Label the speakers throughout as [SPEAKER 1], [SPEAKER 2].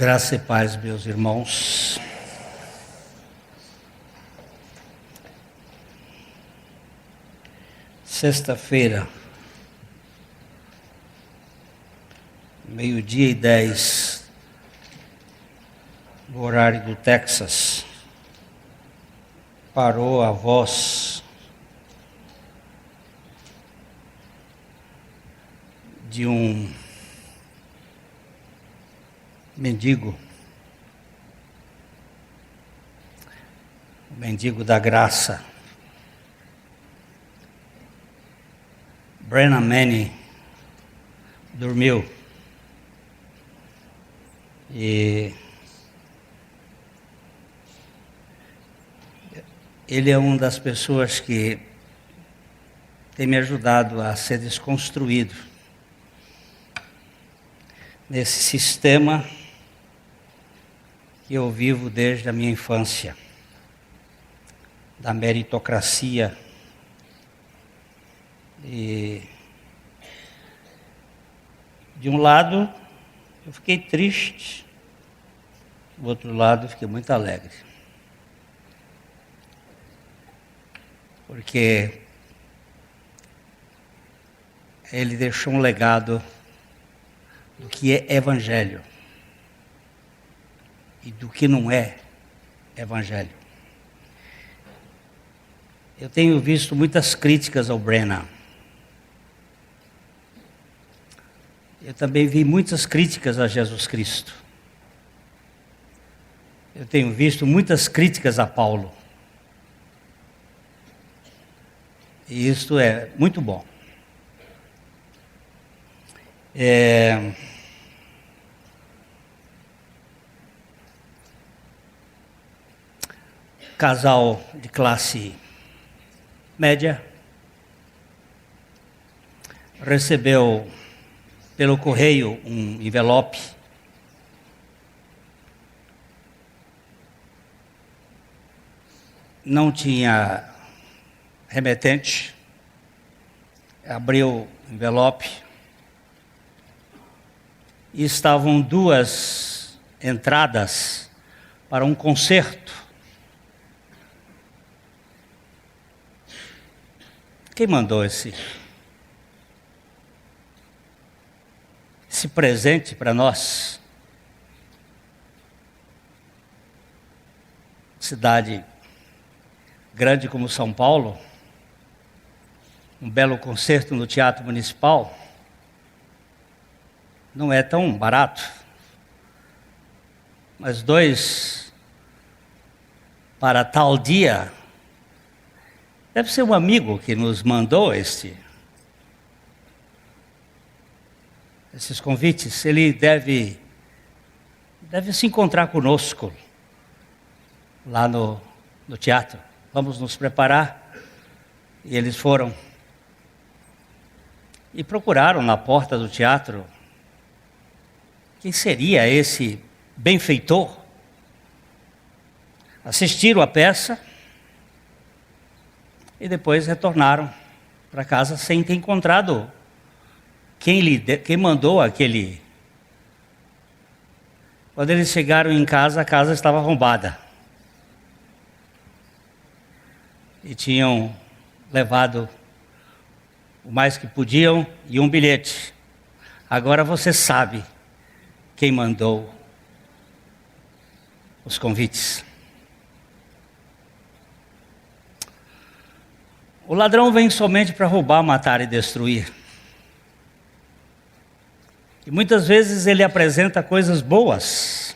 [SPEAKER 1] Graça e paz, meus irmãos. Sexta-feira, 12:10, no horário do Texas, parou a voz de um mendigo, o mendigo da graça. Brennan Manning dormiu e ele é uma das pessoas que tem me ajudado a ser desconstruído nesse sistema que eu vivo desde a minha infância, da meritocracia. E de um lado eu fiquei triste, do outro lado eu fiquei muito alegre, porque ele deixou um legado do que é evangelho e do que não é evangelho. Eu tenho visto muitas críticas ao Brennan. Eu também vi muitas críticas a Jesus Cristo. Eu tenho visto muitas críticas a Paulo. E isto é muito bom. Casal de classe média recebeu pelo correio um envelope não tinha remetente, abriu o envelope e estavam duas entradas para um concerto. Quem mandou esse presente para nós? Cidade grande como São Paulo, um belo concerto no Teatro Municipal, não é tão barato, mas 2 para tal dia. Deve ser um amigo que nos mandou esses convites. Ele deve se encontrar conosco lá no teatro. Vamos nos preparar. E eles foram e procuraram na porta do teatro quem seria esse benfeitor. Assistiram a peça e depois retornaram para casa sem ter encontrado quem mandou aquele. Quando eles chegaram em casa, a casa estava arrombada. E tinham levado o mais que podiam e um bilhete. Agora você sabe quem mandou os convites. O ladrão vem somente para roubar, matar e destruir. E muitas vezes ele apresenta coisas boas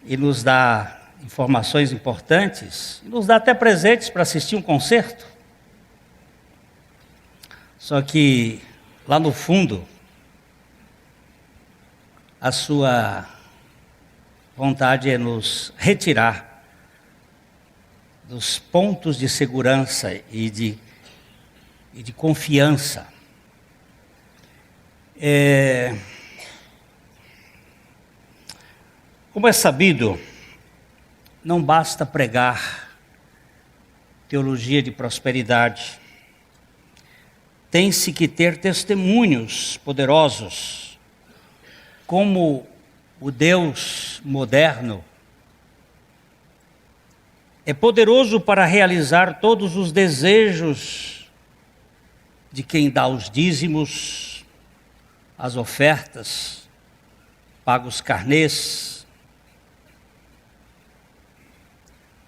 [SPEAKER 1] e nos dá informações importantes, e nos dá até presentes para assistir um concerto. Só que lá no fundo, a sua vontade é nos retirar dos pontos de segurança e de confiança. Como é sabido, não basta pregar teologia de prosperidade. Tem-se que ter testemunhos poderosos, como o Deus moderno, é poderoso para realizar todos os desejos de quem dá os dízimos, as ofertas, paga os carnês,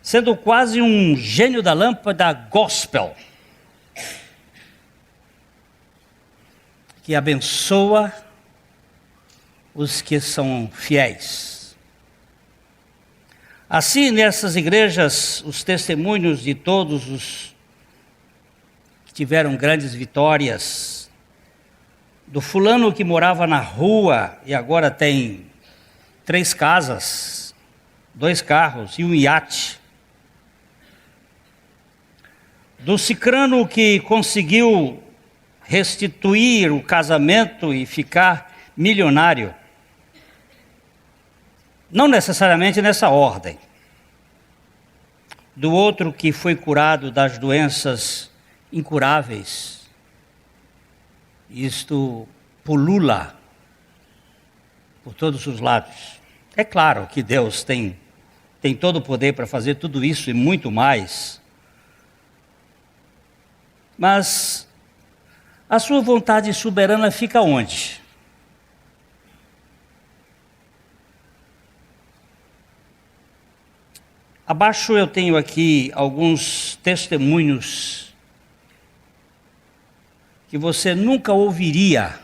[SPEAKER 1] sendo quase um gênio da lâmpada gospel, que abençoa os que são fiéis. Assim, nessas igrejas, os testemunhos de todos os que tiveram grandes vitórias, do fulano que morava na rua e agora tem 3 casas, 2 carros e um iate, do cicrano que conseguiu restituir o casamento e ficar milionário, não necessariamente nessa ordem, do outro que foi curado das doenças incuráveis, isto pulula por todos os lados. É claro que Deus tem todo o poder para fazer tudo isso e muito mais, mas a sua vontade soberana fica onde? Abaixo eu tenho aqui alguns testemunhos que você nunca ouviria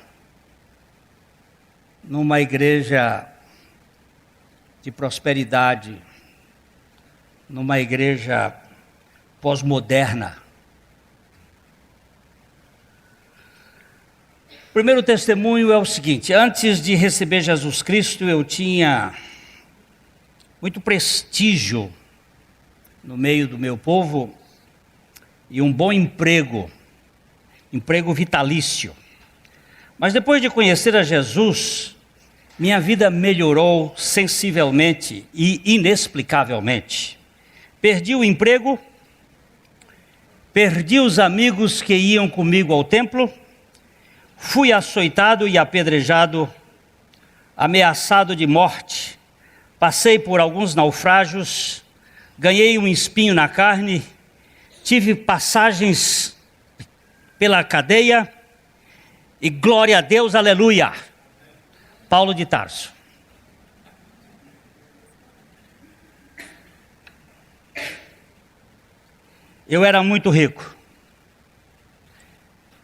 [SPEAKER 1] numa igreja de prosperidade, numa igreja pós-moderna. O primeiro testemunho é o seguinte: antes de receber Jesus Cristo, eu tinha muito prestígio no meio do meu povo e um bom emprego vitalício. Mas depois de conhecer a Jesus, minha vida melhorou sensivelmente e inexplicavelmente. Perdi o emprego, perdi os amigos que iam comigo ao templo, fui açoitado e apedrejado, ameaçado de morte, passei por alguns naufrágios, ganhei um espinho na carne, tive passagens pela cadeia e glória a Deus, aleluia. Paulo de Tarso. Eu era muito rico,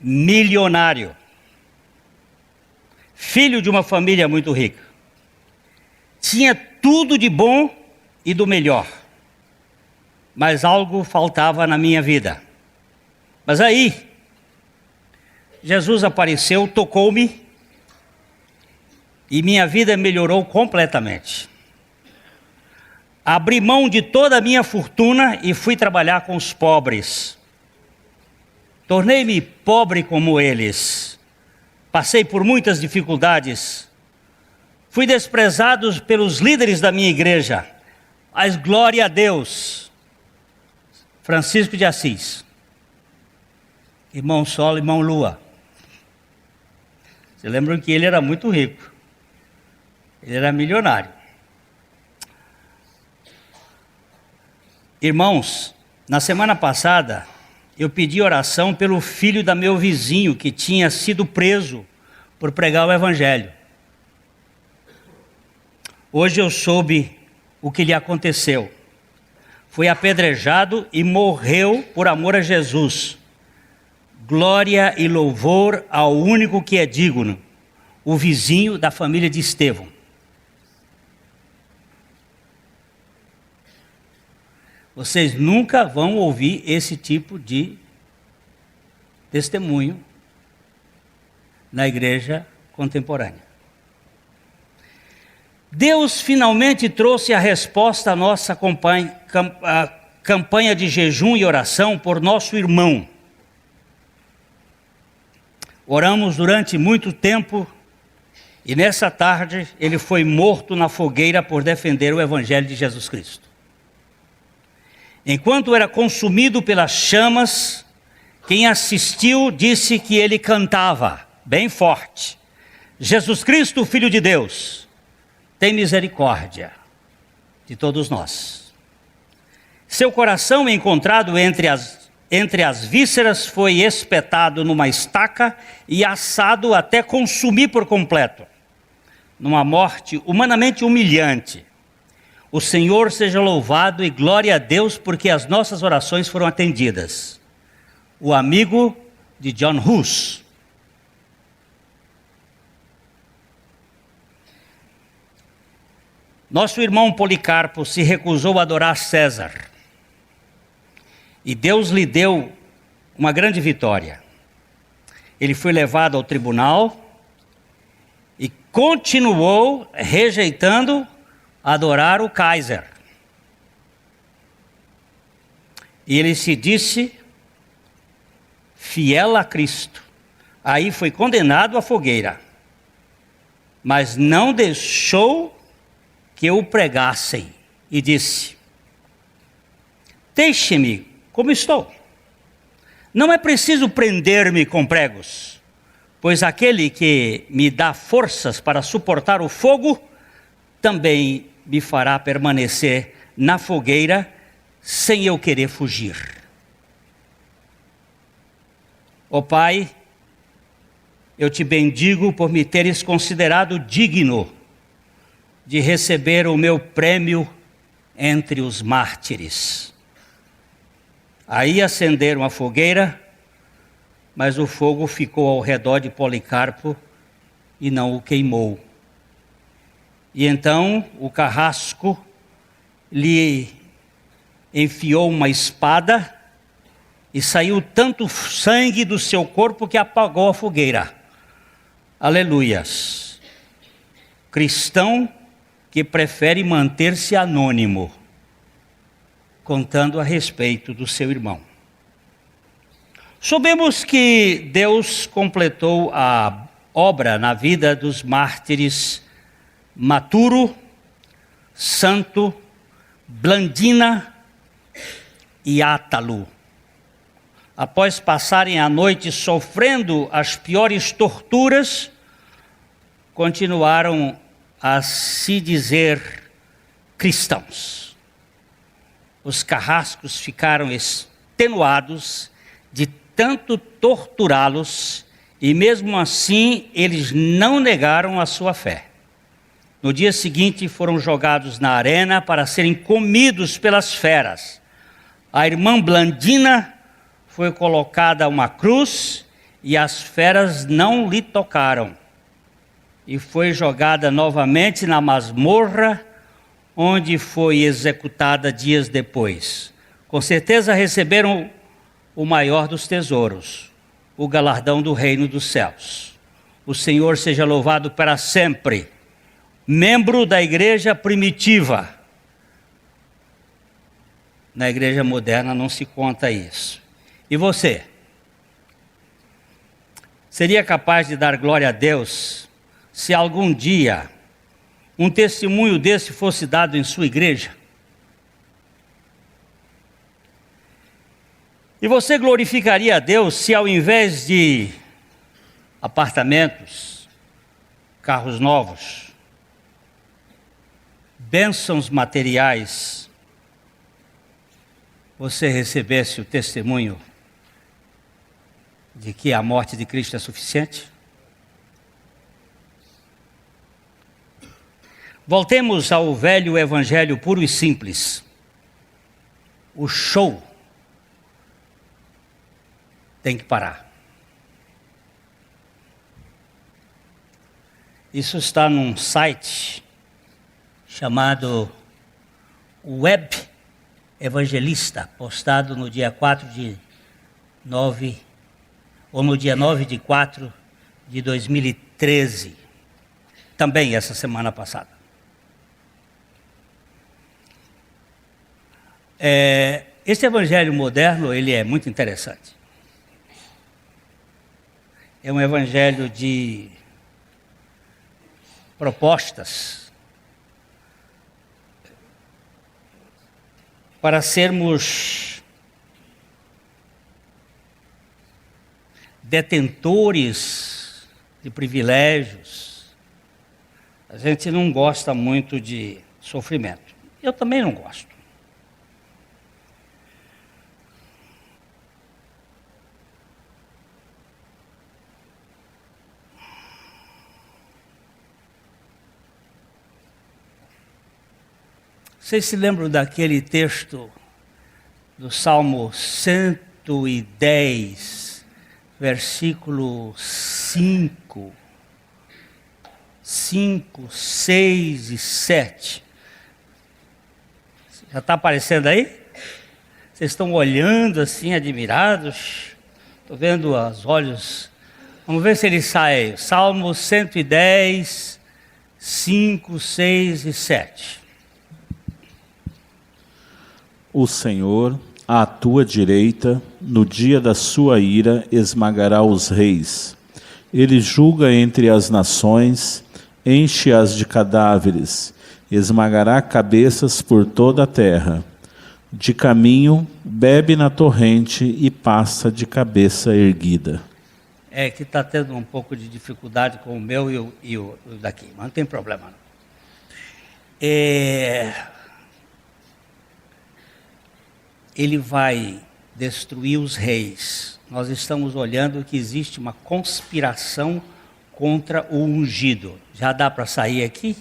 [SPEAKER 1] milionário, filho de uma família muito rica, tinha tudo de bom e do melhor, mas algo faltava na minha vida. Mas aí, Jesus apareceu, tocou-me e minha vida melhorou completamente. Abri mão de toda a minha fortuna e fui trabalhar com os pobres. Tornei-me pobre como eles. Passei por muitas dificuldades. Fui desprezado pelos líderes da minha igreja. Mas glória a Deus. Francisco de Assis. Irmão Sol, irmão Lua. Vocês lembram que ele era muito rico. Ele era milionário. Irmãos, na semana passada, eu pedi oração pelo filho da meu vizinho que tinha sido preso por pregar o evangelho. Hoje eu soube o que lhe aconteceu. Foi apedrejado e morreu por amor a Jesus. Glória e louvor ao único que é digno, o vizinho da família de Estevão. Vocês nunca vão ouvir esse tipo de testemunho na igreja contemporânea. Deus finalmente trouxe a resposta à nossa campanha de jejum e oração por nosso irmão. Oramos durante muito tempo e nessa tarde ele foi morto na fogueira por defender o evangelho de Jesus Cristo. Enquanto era consumido pelas chamas, quem assistiu disse que ele cantava bem forte: Jesus Cristo, Filho de Deus, tem misericórdia de todos nós. Seu coração, encontrado entre as vísceras, foi espetado numa estaca e assado até consumir por completo, numa morte humanamente humilhante. O Senhor seja louvado e glória a Deus, porque as nossas orações foram atendidas. O amigo de John Hus. Nosso irmão Policarpo se recusou a adorar César. E Deus lhe deu uma grande vitória. Ele foi levado ao tribunal e continuou rejeitando adorar o Kaiser. E ele se disse fiel a Cristo. Aí foi condenado à fogueira, mas não deixou que o pregassem, e disse: deixe-me como estou. Não é preciso prender-me com pregos, pois aquele que me dá forças para suportar o fogo, também me fará permanecer na fogueira, sem eu querer fugir. Ó Pai, eu te bendigo por me teres considerado digno de receber o meu prêmio entre os mártires. Aí acenderam a fogueira, mas o fogo ficou ao redor de Policarpo e não o queimou. E então o carrasco lhe enfiou uma espada e saiu tanto sangue do seu corpo que apagou a fogueira. Aleluias! Cristão que prefere manter-se anônimo, contando a respeito do seu irmão. Soubemos que Deus completou a obra na vida dos mártires Maturo, Santo, Blandina e Átalo. Após passarem a noite sofrendo as piores torturas, continuaram a se dizer cristãos. Os carrascos ficaram extenuados de tanto torturá-los e mesmo assim eles não negaram a sua fé. No dia seguinte foram jogados na arena para serem comidos pelas feras. A irmã Blandina foi colocada a uma cruz e as feras não lhe tocaram. E foi jogada novamente na masmorra, onde foi executada dias depois. Com certeza receberam o maior dos tesouros, o galardão do reino dos céus. O Senhor seja louvado para sempre. Membro da igreja primitiva. Na igreja moderna não se conta isso. E você? Seria capaz de dar glória a Deus se algum dia um testemunho desse fosse dado em sua igreja? E você glorificaria a Deus se ao invés de apartamentos, carros novos, bênçãos materiais, você recebesse o testemunho de que a morte de Cristo é suficiente? Voltemos ao velho evangelho puro e simples. O show tem que parar. Isso está num site chamado Web Evangelista, postado no dia 9/4 de 2013, também essa semana passada. Esse evangelho moderno, ele é muito interessante. É um evangelho de propostas para sermos detentores de privilégios, A gente não gosta muito de sofrimento. Eu também não gosto. Vocês se lembram daquele texto do Salmo 110, versículo 5, 6 e 7? Já está aparecendo aí? Vocês estão olhando assim, admirados? Estou vendo os olhos. Vamos ver se ele sai aí. Salmo 110, 5, 6 e 7.
[SPEAKER 2] O Senhor, à tua direita, no dia da sua ira, esmagará os reis. Ele julga entre as nações, enche-as de cadáveres, esmagará cabeças por toda a terra. De caminho, bebe na torrente e passa de cabeça erguida.
[SPEAKER 1] É que está tendo um pouco de dificuldade com o meu e o daqui, mas não tem problema não. Ele vai destruir os reis. Nós estamos olhando que existe uma conspiração contra o ungido. Já dá para sair aqui?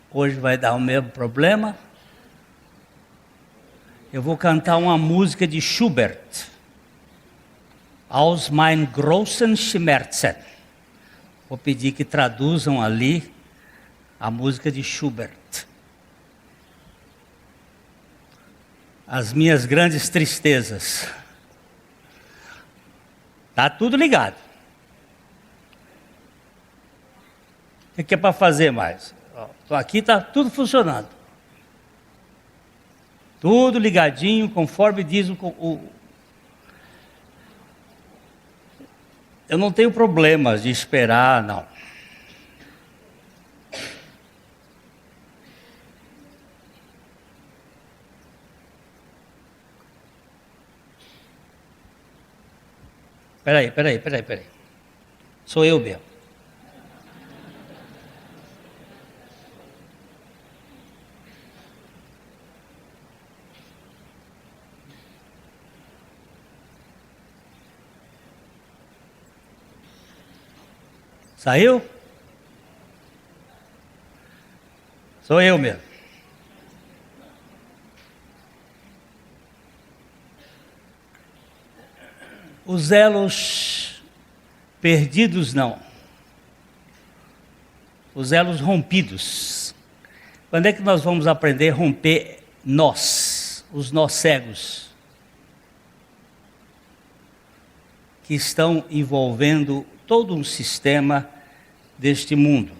[SPEAKER 1] Hoje vai dar o mesmo problema. Eu vou cantar uma música de Schubert. Aus mein großen Schmerzen. Vou pedir que traduzam ali a música de Schubert. As minhas grandes tristezas. Tá tudo ligado. O que é para fazer mais? Aqui está tudo funcionando. Tudo ligadinho, conforme diz o. Eu não tenho problemas de esperar, não. Peraí. Sou eu mesmo. Saiu? Sou eu mesmo. Os elos perdidos não. Os elos rompidos. Quando é que nós vamos aprender a romper nós, os nós cegos, que estão envolvendo todo um sistema deste mundo?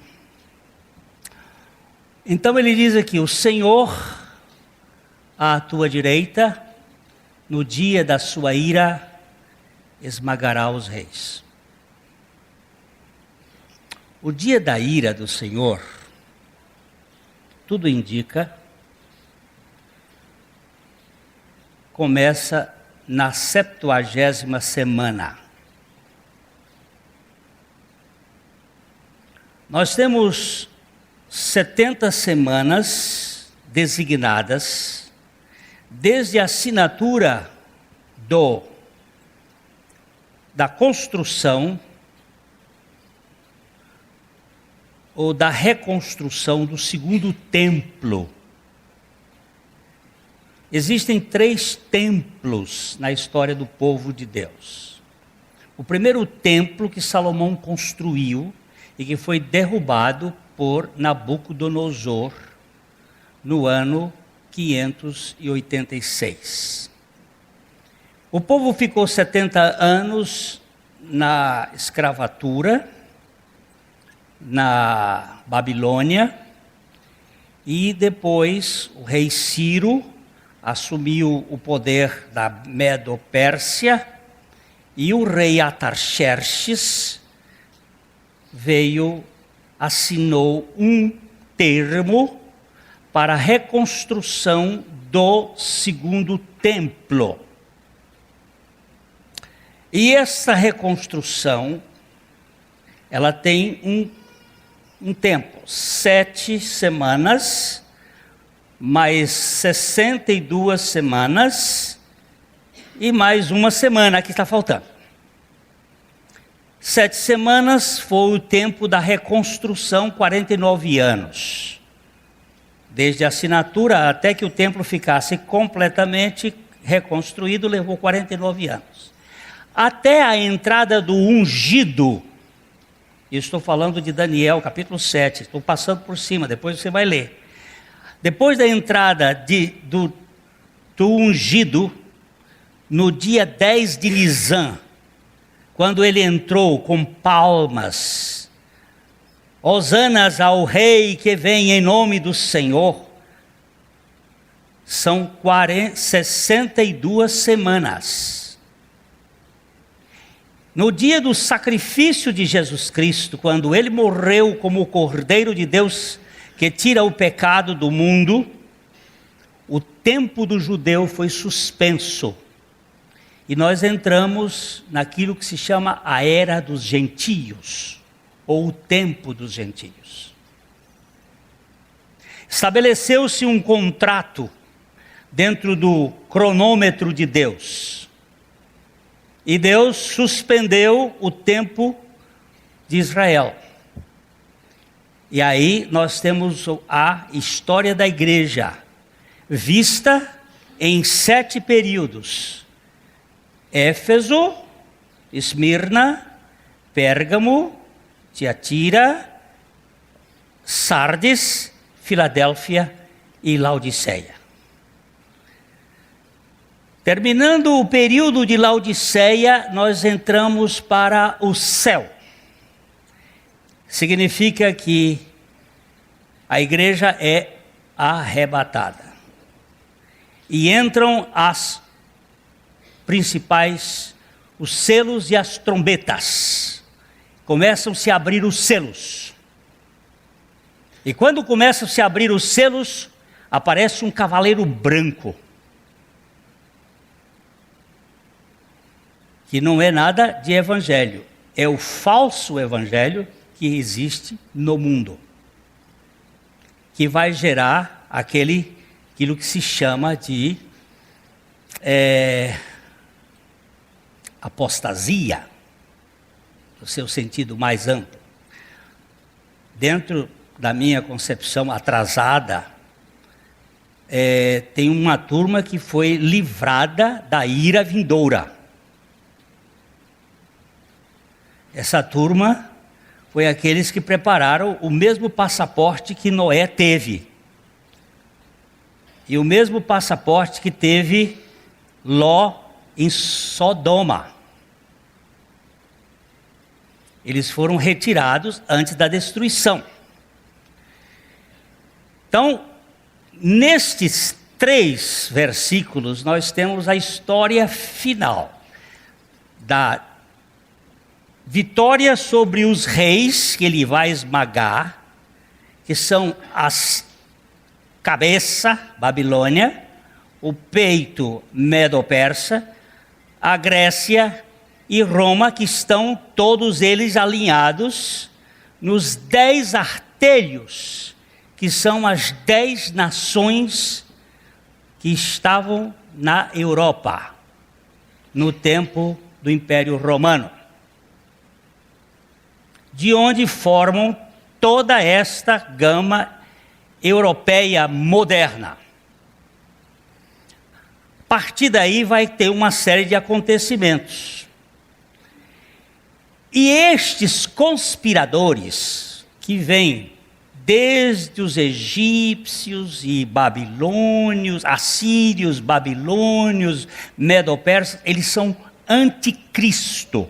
[SPEAKER 1] Então ele diz aqui: o Senhor à tua direita, no dia da sua ira, esmagará os reis. O dia da ira do Senhor, tudo indica, começa na 70ª semana. Nós temos 70 semanas designadas, desde a assinatura da construção ou da reconstrução do segundo templo. Existem 3 templos na história do povo de Deus. O primeiro templo que Salomão construiu e que foi derrubado por Nabucodonosor no ano 586. O povo ficou 70 anos na escravatura, na Babilônia, e depois o rei Ciro assumiu o poder da Medo-Pérsia, e o rei Atarxerxes assinou um termo para a reconstrução do segundo templo. E essa reconstrução, ela tem um tempo, 7 semanas, mais 62 semanas, e mais uma semana que está faltando. 7 semanas foi o tempo da reconstrução, 49 anos. Desde a assinatura até que o templo ficasse completamente reconstruído, levou 49 anos. Até a entrada do ungido, eu estou falando de Daniel, capítulo 7, estou passando por cima, depois você vai ler. Depois da entrada do ungido, no dia 10 de Nisan, quando ele entrou com palmas, hosanas ao rei que vem em nome do Senhor, são 62 semanas. No dia do sacrifício de Jesus Cristo, quando ele morreu como o Cordeiro de Deus que tira o pecado do mundo, o tempo do judeu foi suspenso. E nós entramos naquilo que se chama a era dos gentios, ou o tempo dos gentios. Estabeleceu-se um contrato dentro do cronômetro de Deus. E Deus suspendeu o tempo de Israel. E aí nós temos a história da igreja, vista em 7 períodos. Éfeso, Esmirna, Pérgamo, Tiatira, Sardes, Filadélfia e Laodiceia. Terminando o período de Laodiceia, nós entramos para o céu. Significa que a igreja é arrebatada. E entram as principais, os selos e as trombetas. Começam-se a abrir os selos. E quando começam a se abrir os selos, aparece um cavaleiro branco. Que não é nada de evangelho, é o falso evangelho que existe no mundo, que vai gerar aquilo que se chama de apostasia, no seu sentido mais amplo. Dentro da minha concepção atrasada, tem uma turma que foi livrada da ira vindoura. Essa turma foi aqueles que prepararam o mesmo passaporte que Noé teve. E o mesmo passaporte que teve Ló em Sodoma. Eles foram retirados antes da destruição. Então, nestes 3 versículos, nós temos a história final da vitória sobre os reis que ele vai esmagar, que são as cabeça, Babilônia, o peito, Medo-Persa, a Grécia e Roma, que estão todos eles alinhados nos 10 artelhos, que são as 10 nações que estavam na Europa, no tempo do Império Romano, de onde formam toda esta gama europeia moderna. A partir daí vai ter uma série de acontecimentos. E estes conspiradores, que vêm desde os egípcios e babilônios, assírios, babilônios, medo-persas, eles são anticristo.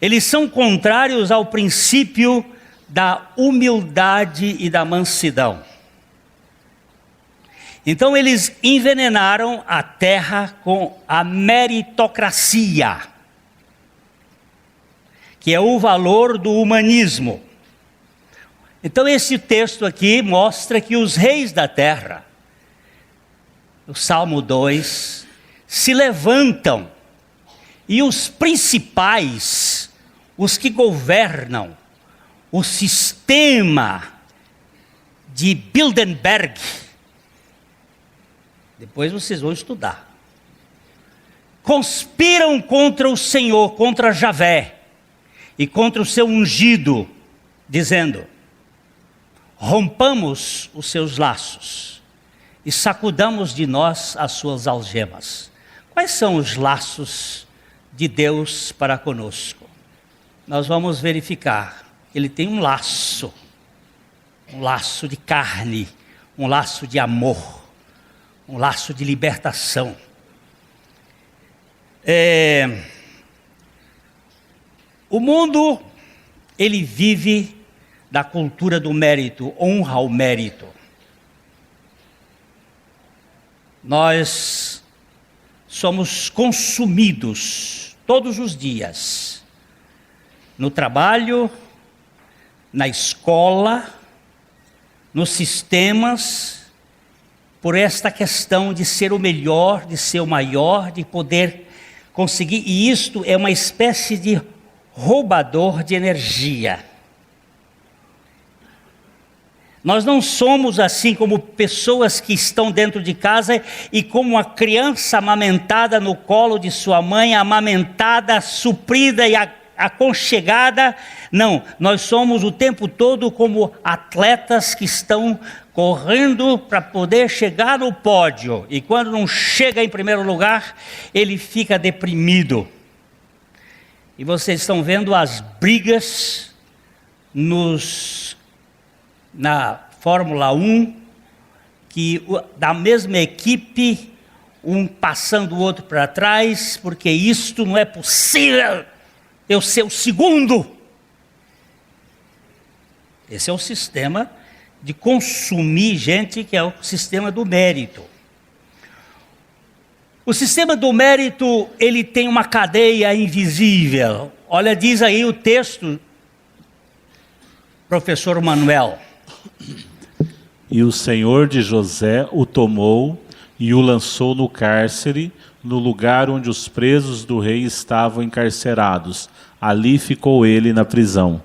[SPEAKER 1] Eles são contrários ao princípio da humildade e da mansidão. Então eles envenenaram a terra com a meritocracia, que é o valor do humanismo. Então esse texto aqui mostra que os reis da terra, o Salmo 2, se levantam, e os principais, os que governam o sistema de Bilderberg, depois vocês vão estudar, conspiram contra o Senhor, contra Javé e contra o seu ungido, dizendo: rompamos os seus laços e sacudamos de nós as suas algemas. Quais são os laços de Deus para conosco? Nós vamos verificar. Ele tem um laço de carne, um laço de amor, um laço de libertação. O mundo, ele vive da cultura do mérito, honra ao mérito. Nós somos consumidos todos os dias, no trabalho, na escola, nos sistemas, por esta questão de ser o melhor, de ser o maior, de poder conseguir, e isto é uma espécie de roubador de energia. Nós não somos assim como pessoas que estão dentro de casa e como uma criança amamentada no colo de sua mãe, amamentada, suprida e aconchegada. Não, nós somos o tempo todo como atletas que estão correndo para poder chegar no pódio. E quando não chega em primeiro lugar, ele fica deprimido. E vocês estão vendo as brigas na Fórmula 1, que da mesma equipe, um passando o outro para trás, porque isto não é possível, eu ser o segundo. Esse é o sistema de consumir gente, que é o sistema do mérito. O sistema do mérito, ele tem uma cadeia invisível. Olha, diz aí o texto, professor Manuel.
[SPEAKER 2] E o Senhor de José o tomou e o lançou no cárcere, no lugar onde os presos do rei estavam encarcerados. Ali ficou ele na prisão.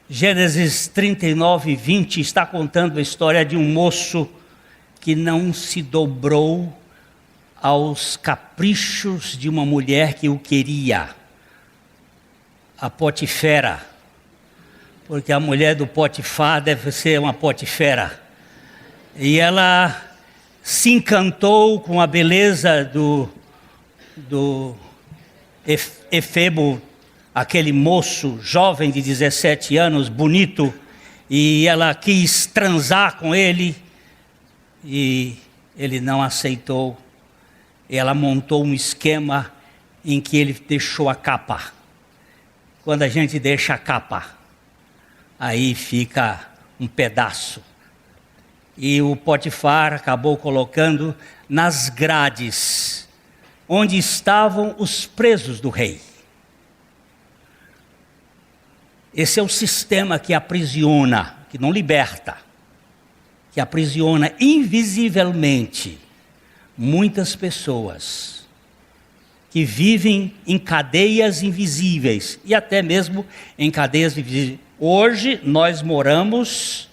[SPEAKER 1] Gênesis 39, 20 está contando a história de um moço que não se dobrou aos caprichos de uma mulher que o queria, a Potifera, porque a mulher do Potifar deve ser uma Potifera, e ela se encantou com a beleza do Efebo, aquele moço jovem de 17 anos, bonito, e ela quis transar com ele, e ele não aceitou. Ela montou um esquema em que ele deixou a capa. Quando a gente deixa a capa, aí fica um pedaço. E o Potifar acabou colocando nas grades, onde estavam os presos do rei. Esse é o sistema que aprisiona, que não liberta, que aprisiona invisivelmente muitas pessoas que vivem em cadeias invisíveis e até mesmo em cadeias invisíveis. Hoje nós moramos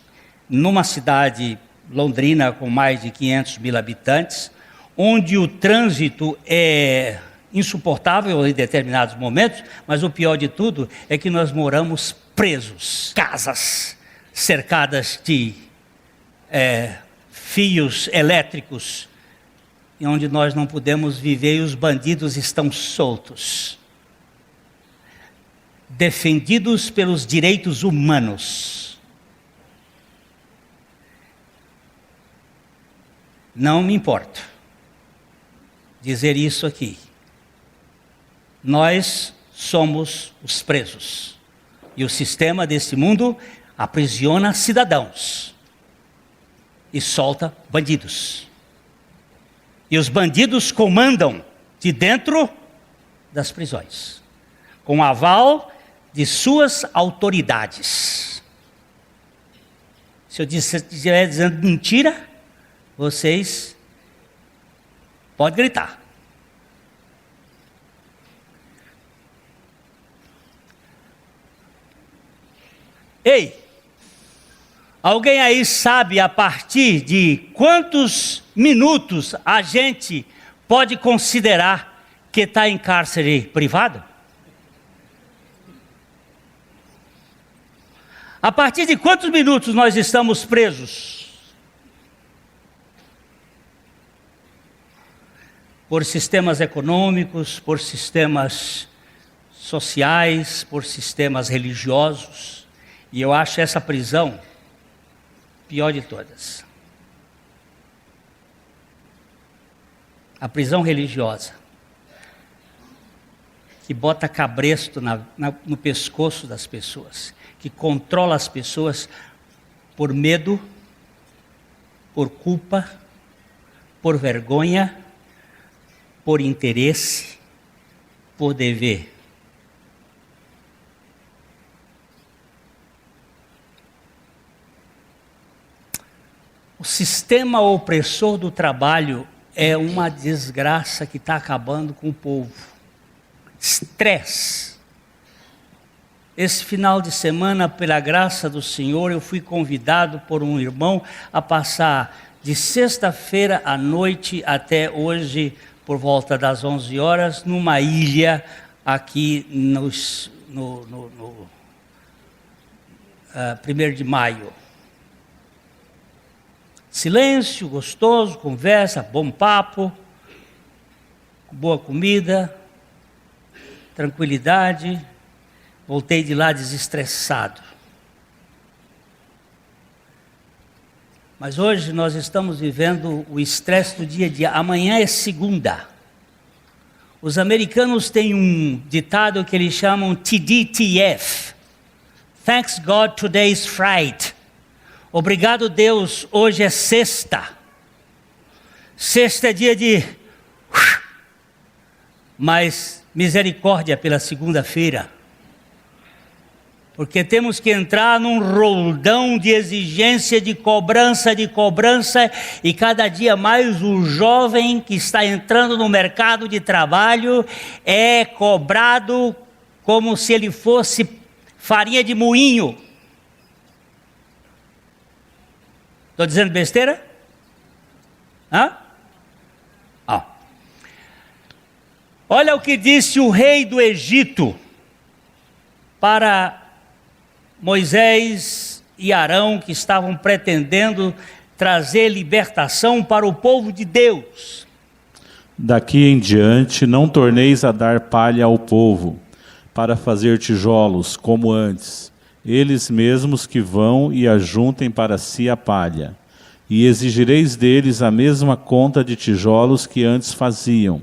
[SPEAKER 1] numa cidade, Londrina, com mais de 500 mil habitantes, onde o trânsito é insuportável em determinados momentos, mas o pior de tudo é que nós moramos presos, casas cercadas de fios elétricos, onde nós não podemos viver e os bandidos estão soltos, defendidos pelos direitos humanos. Não me importo dizer isso aqui. Nós somos os presos. E o sistema desse mundo aprisiona cidadãos e solta bandidos. E os bandidos comandam de dentro das prisões, com aval de suas autoridades. Se eu estiver dizendo mentira, vocês podem gritar. Ei, alguém aí sabe a partir de quantos minutos a gente pode considerar que está em cárcere privado? A partir de quantos minutos nós estamos presos? Por sistemas econômicos, por sistemas sociais, por sistemas religiosos. E eu acho essa prisão pior de todas. A prisão religiosa, que bota cabresto no pescoço das pessoas, que controla as pessoas por medo, por culpa, por vergonha, por interesse, por dever. O sistema opressor do trabalho é uma desgraça que está acabando com o povo. Estresse. Esse final de semana, pela graça do Senhor, eu fui convidado por um irmão a passar de sexta-feira à noite até hoje, por volta das 11 horas, numa ilha aqui no 1º de maio. Silêncio, gostoso, conversa, bom papo, boa comida, tranquilidade. Voltei de lá desestressado. Mas hoje nós estamos vivendo o estresse do dia a dia. Amanhã é segunda. Os americanos têm um ditado que eles chamam TDTF. Thanks God today's Friday. Obrigado Deus, hoje é sexta. Sexta é dia de... Mas misericórdia pela segunda-feira. Porque temos que entrar num roldão de exigência, de cobrança, e cada dia mais o jovem que está entrando no mercado de trabalho é cobrado como se ele fosse farinha de moinho. Estou dizendo besteira? Olha o que disse o rei do Egito para Moisés e Arão, que estavam pretendendo trazer libertação para o povo de Deus.
[SPEAKER 2] Daqui em diante não torneis a dar palha ao povo, para fazer tijolos como antes, eles mesmos que vão e ajuntem para si a palha. E exigireis deles a mesma conta de tijolos que antes faziam.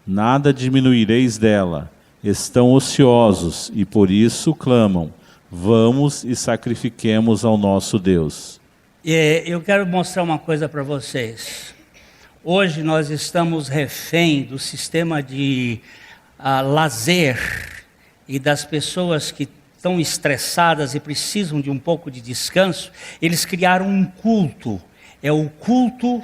[SPEAKER 2] Nada diminuireis dela. Estão ociosos e por isso clamam. Vamos e sacrifiquemos ao nosso Deus.
[SPEAKER 1] Eu quero mostrar uma coisa para vocês. Hoje nós estamos refém do sistema de lazer e das pessoas que estão estressadas e precisam de um pouco de descanso. Eles criaram um culto. É o culto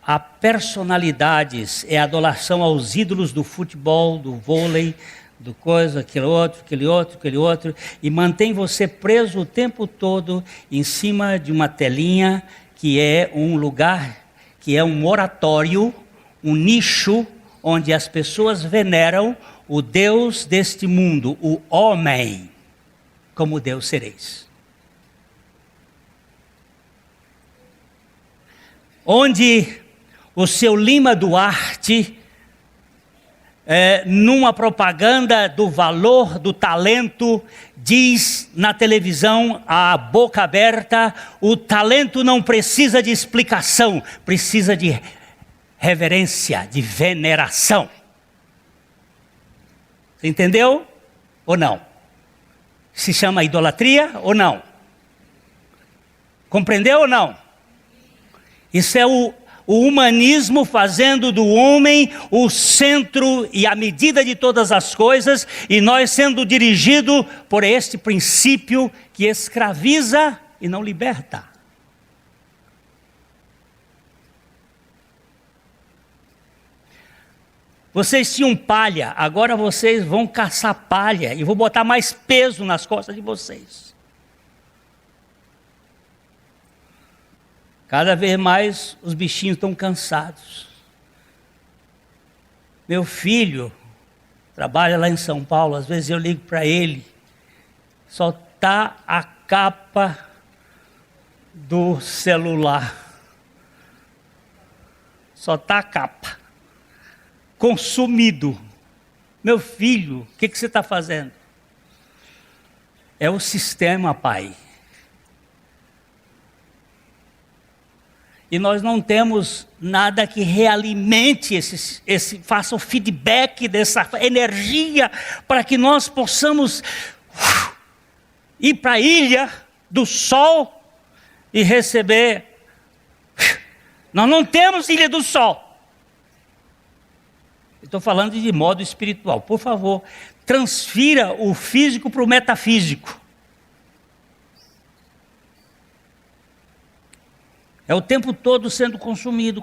[SPEAKER 1] a personalidades, é a adoração aos ídolos do futebol, do vôlei, do coisa, aquele outro, e mantém você preso o tempo todo em cima de uma telinha que é um lugar, que é um oratório, um nicho onde as pessoas veneram o Deus deste mundo, o homem, como Deus sereis. Onde o seu Lima Duarte, numa propaganda do valor do talento, diz na televisão, a boca aberta, o talento não precisa de explicação, precisa de reverência, de veneração. Você entendeu ou não? Se chama idolatria ou não? Compreendeu ou não? Isso é o humanismo fazendo do homem o centro e a medida de todas as coisas, e nós sendo dirigidos por este princípio que escraviza e não liberta. Vocês tinham palha, agora vocês vão caçar palha e vou botar mais peso nas costas de vocês. Cada vez mais os bichinhos estão cansados. Meu filho trabalha lá em São Paulo, às vezes eu ligo para ele, só está a capa do celular. Só está a capa. Consumido. Meu filho, o que você está fazendo? É o sistema, pai. E nós não temos nada que realimente faça o feedback dessa energia para que nós possamos ir para a ilha do sol e receber. Nós não temos ilha do sol. Estou falando de modo espiritual. Por favor, transfira o físico para o metafísico. É o tempo todo sendo consumido.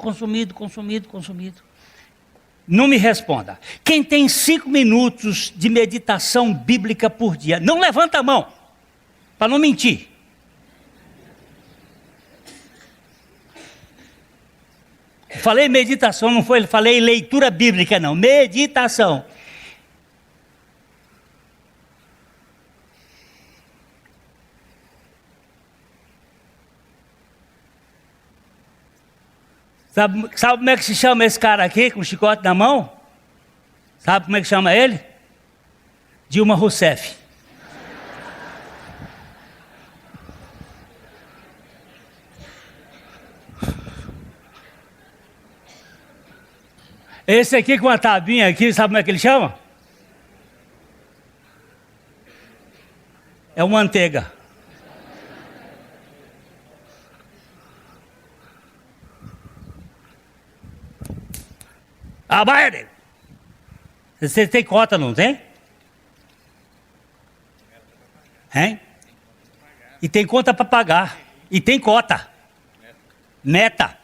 [SPEAKER 1] Não me responda. Quem tem 5 minutos de meditação bíblica por dia, não levanta a mão, para não mentir. Falei meditação, não foi? Falei leitura bíblica, não. Meditação. Sabe como é que se chama esse cara aqui, com o chicote na mão? Sabe como é que chama ele? Dilma Rousseff. Esse aqui com a tabinha aqui, sabe como é que ele chama? É o manteiga. Ah, vai! Você tem cota, não tem? Hein? E tem conta para pagar. E tem cota. Meta.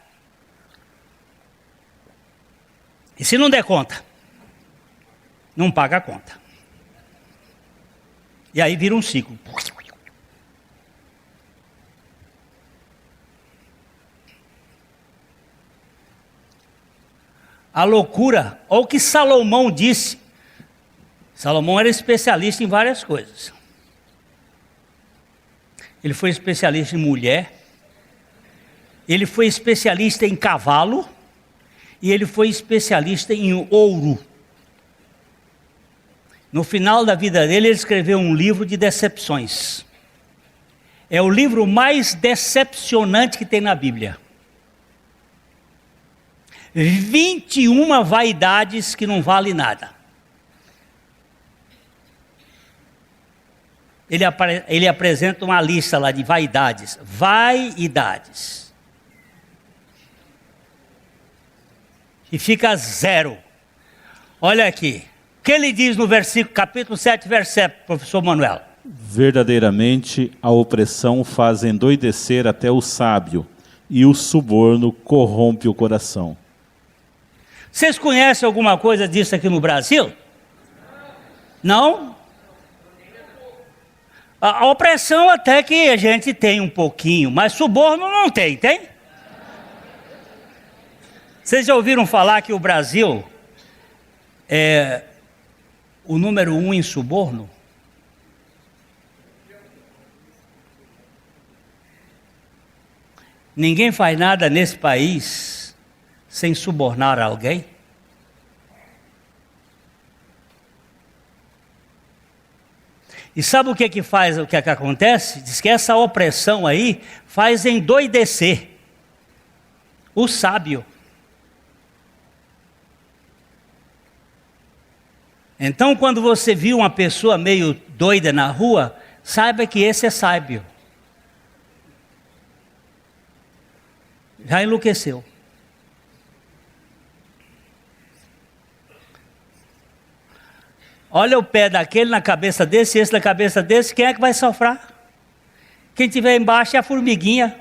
[SPEAKER 1] E se não der conta? Não paga a conta. E aí vira um ciclo. A loucura, olha o que Salomão disse. Salomão era especialista em várias coisas. Ele foi especialista em mulher, ele foi especialista em cavalo, e ele foi especialista em ouro. No final da vida dele, ele escreveu um livro de decepções. É o livro mais decepcionante que tem na Bíblia. 21 vaidades que não valem nada. Ele apresenta uma lista lá de vaidades. Vaidades. E fica 0. Olha aqui. O que ele diz no versículo, capítulo 7, verso 7, professor Manuel?
[SPEAKER 2] Verdadeiramente a opressão faz endoidecer até o sábio, e o suborno corrompe o coração.
[SPEAKER 1] Vocês conhecem alguma coisa disso aqui no Brasil? Não? A opressão até que a gente tem um pouquinho, mas suborno não tem, tem? Vocês já ouviram falar que o Brasil é o número 1 em suborno? Ninguém faz nada nesse país sem subornar alguém. E sabe o que faz, o que acontece? Diz que essa opressão aí faz endoidecer o sábio. Então, quando você viu uma pessoa meio doida na rua, saiba que esse é sábio. Já enlouqueceu. Olha o pé daquele na cabeça desse, esse na cabeça desse, quem é que vai sofrer? Quem estiver embaixo é a formiguinha.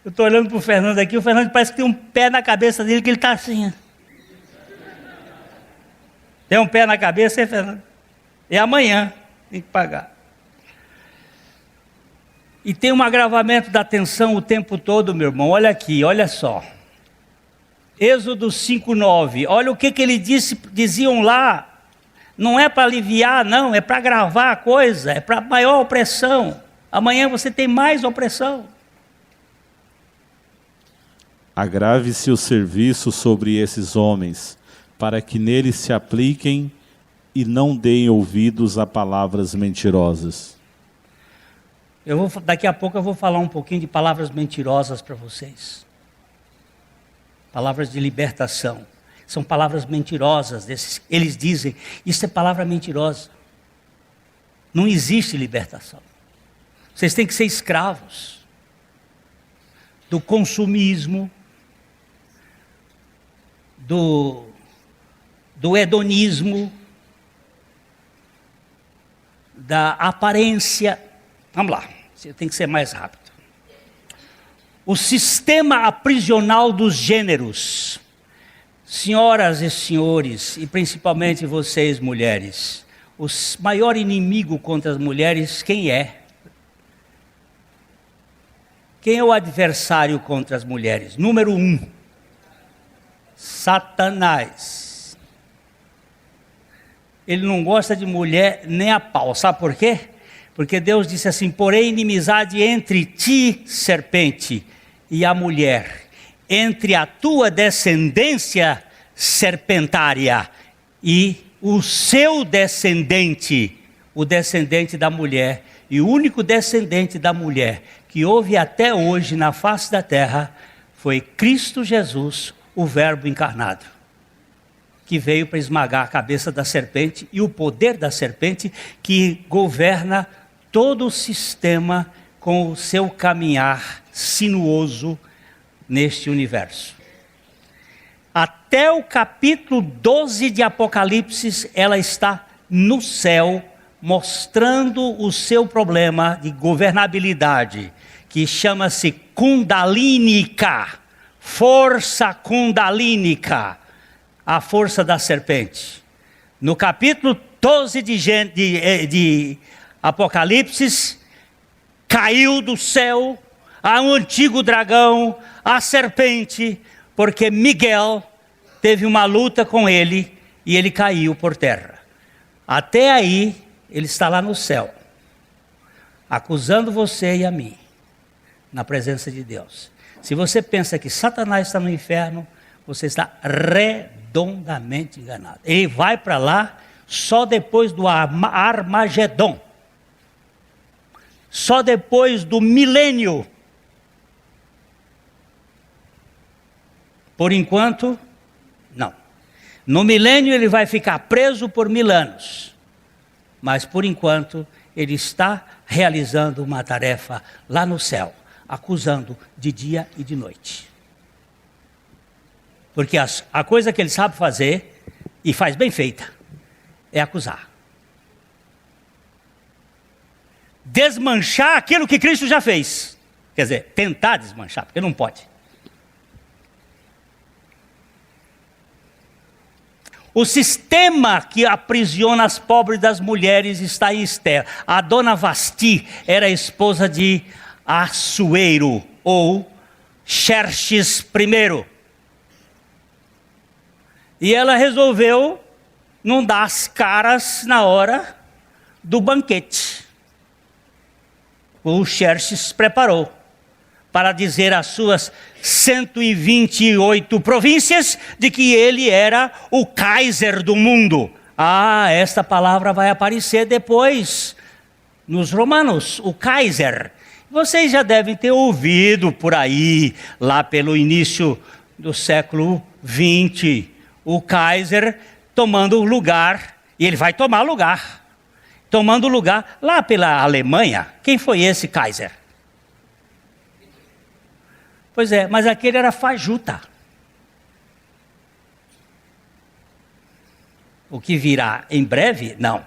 [SPEAKER 1] Eu estou olhando para o Fernando aqui, o Fernando parece que tem um pé na cabeça dele, que ele está assim. Ó. Tem um pé na cabeça, hein, Fernando? É amanhã, tem que pagar. E tem um agravamento da tensão o tempo todo, meu irmão. Olha aqui, olha só. Êxodo 5:9. Olha o que ele diziam lá. Não é para aliviar, não, é para agravar a coisa, é para maior opressão. Amanhã você tem mais opressão.
[SPEAKER 2] Agrave-se o serviço sobre esses homens, para que neles se apliquem e não deem ouvidos a palavras mentirosas.
[SPEAKER 1] Daqui a pouco eu vou falar um pouquinho de palavras mentirosas para vocês. Palavras de libertação. São palavras mentirosas. Eles dizem, isso é palavra mentirosa. Não existe libertação. Vocês têm que ser escravos do consumismo, do hedonismo, da aparência. Vamos lá, você tem que ser mais rápido. O sistema aprisional dos gêneros. Senhoras e senhores, e principalmente vocês mulheres, o maior inimigo contra as mulheres, quem é? Quem é o adversário contra as mulheres? Número 1, Satanás. Ele não gosta de mulher nem a pau, sabe por quê? Porque Deus disse assim, porém inimizade entre ti, serpente, e a mulher, entre a tua descendência serpentária e o seu descendente, o descendente da mulher, e o único descendente da mulher que houve até hoje na face da terra, foi Cristo Jesus, o Verbo encarnado, que veio para esmagar a cabeça da serpente e o poder da serpente que governa todo o sistema com o seu caminhar sinuoso neste universo. Até o capítulo 12 de Apocalipse, ela está no céu, mostrando o seu problema de governabilidade, que chama-se Kundalínica, força kundalínica, a força da serpente. No capítulo 12 de Apocalipse, caiu do céu o antigo dragão, a serpente, porque Miguel teve uma luta com ele e ele caiu por terra. Até aí, ele está lá no céu, acusando você e a mim, na presença de Deus. Se você pensa que Satanás está no inferno, você está redondamente enganado. Ele vai para lá só depois do Armagedon. Só depois do milênio. Por enquanto, não. No milênio ele vai ficar preso por 1000 anos. Mas por enquanto ele está realizando uma tarefa lá no céu, acusando de dia e de noite. Porque a coisa que ele sabe fazer, e faz bem feita, é acusar. Desmanchar aquilo que Cristo já fez. Quer dizer, tentar desmanchar, porque não pode. O sistema que aprisiona as pobres das mulheres está em Esther. A dona Vasti era esposa de Assuero, ou Xerxes I. E ela resolveu não dar as caras na hora do banquete. O Xerxes preparou para dizer às suas 128 províncias de que ele era o Kaiser do mundo. Esta palavra vai aparecer depois nos Romanos, o Kaiser. Vocês já devem ter ouvido por aí, lá pelo início do século 20, o Kaiser tomando lugar, e ele vai tomar lugar. Tomando lugar lá pela Alemanha. Quem foi esse Kaiser? Pois é, mas aquele era fajuta. O que virá em breve? Não.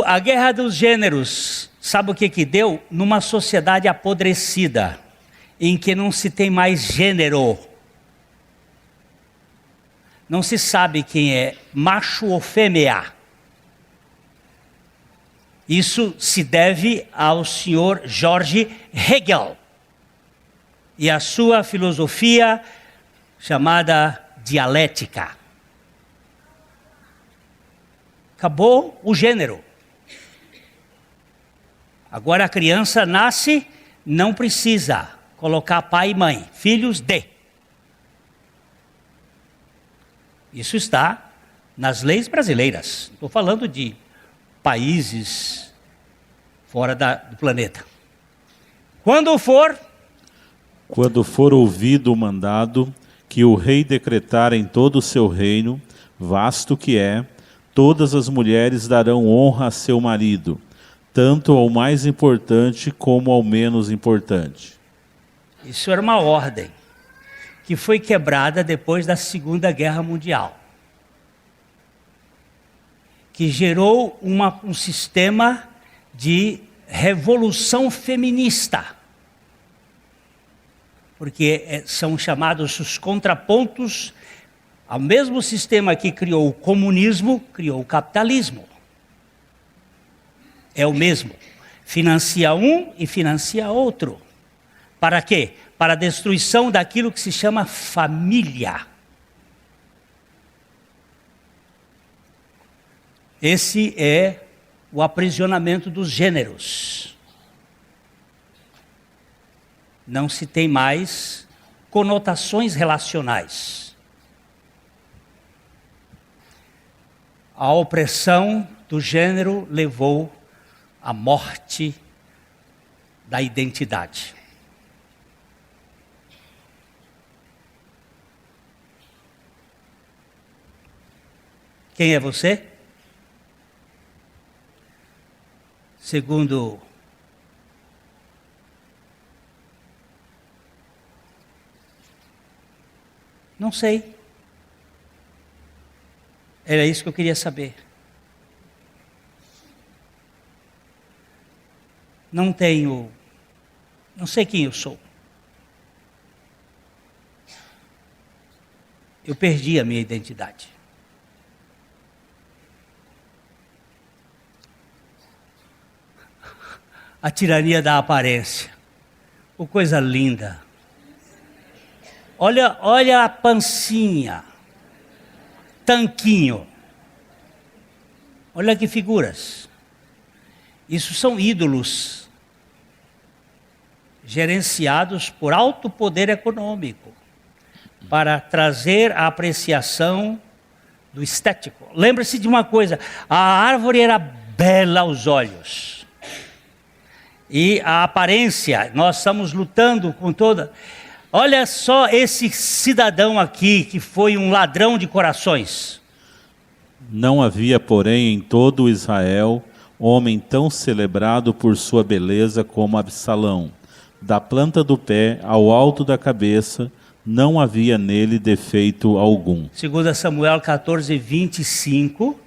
[SPEAKER 1] A guerra dos gêneros, sabe o que deu? Numa sociedade apodrecida, em que não se tem mais gênero. Não se sabe quem é macho ou fêmea. Isso se deve ao senhor George Hegel e a sua filosofia chamada dialética. Acabou o gênero. Agora a criança nasce, não precisa colocar pai e mãe, filhos de. Isso está nas leis brasileiras. Estou falando de países fora do planeta. Quando for
[SPEAKER 2] ouvido o mandado que o rei decretar em todo o seu reino, vasto que é, todas as mulheres darão honra a seu marido, tanto ao mais importante como ao menos importante.
[SPEAKER 1] Isso era uma ordem que foi quebrada depois da Segunda Guerra Mundial, que gerou um sistema de revolução feminista, porque são chamados os contrapontos ao mesmo sistema que criou o comunismo, criou o capitalismo. É o mesmo, financia um e financia outro. Para quê? Para a destruição daquilo que se chama família. Esse é o aprisionamento dos gêneros. Não se tem mais conotações relacionais. A opressão do gênero levou à morte da identidade. Quem é você? Segundo não sei. Era isso que eu queria saber. Não sei quem eu sou. Eu perdi a minha identidade. A tirania da aparência. Oh, coisa linda. Olha a pancinha. Tanquinho. Olha que figuras. Isso são ídolos gerenciados por alto poder econômico para trazer a apreciação do estético. Lembre-se de uma coisa, a árvore era bela aos olhos. E a aparência, nós estamos lutando com toda... Olha só esse cidadão aqui que foi um ladrão de corações.
[SPEAKER 2] Não havia, porém, em todo Israel, homem tão celebrado por sua beleza como Absalão. Da planta do pé ao alto da cabeça, não havia nele defeito algum.
[SPEAKER 1] 2 Samuel 14, 25.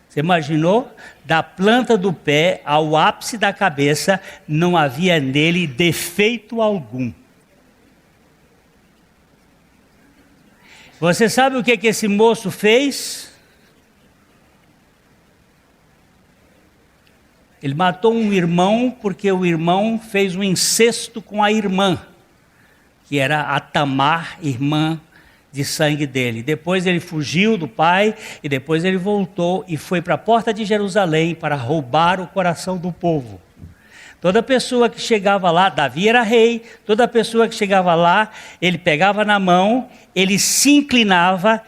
[SPEAKER 1] Você imaginou? Da planta do pé ao ápice da cabeça, não havia nele defeito algum. Você sabe o que esse moço fez? Ele matou um irmão porque o irmão fez um incesto com a irmã, que era a Tamar, irmã de sangue dele. Depois ele fugiu do pai e depois ele voltou e foi para a porta de Jerusalém para roubar o coração do povo. Toda pessoa que chegava lá, Davi era rei, toda pessoa que chegava lá, ele pegava na mão, ele se inclinava,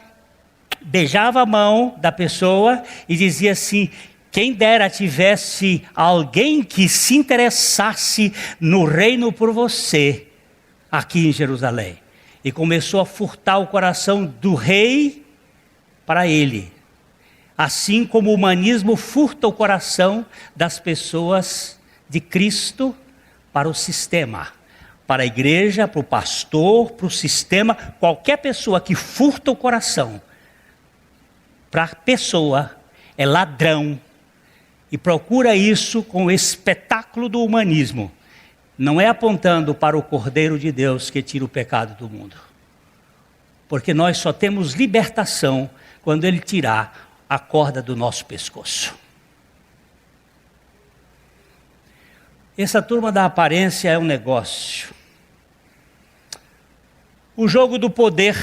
[SPEAKER 1] beijava a mão da pessoa e dizia assim: quem dera tivesse alguém que se interessasse no reino por você, aqui em Jerusalém. E começou a furtar o coração do rei para ele. Assim como o humanismo furta o coração das pessoas de Cristo para o sistema, para a igreja, para o pastor, para o sistema. Qualquer pessoa que furta o coração para a pessoa é ladrão e procura isso com o espetáculo do humanismo, não é apontando para o Cordeiro de Deus que tira o pecado do mundo. Porque nós só temos libertação quando Ele tirar a corda do nosso pescoço. Essa turma da aparência é um negócio. O jogo do poder.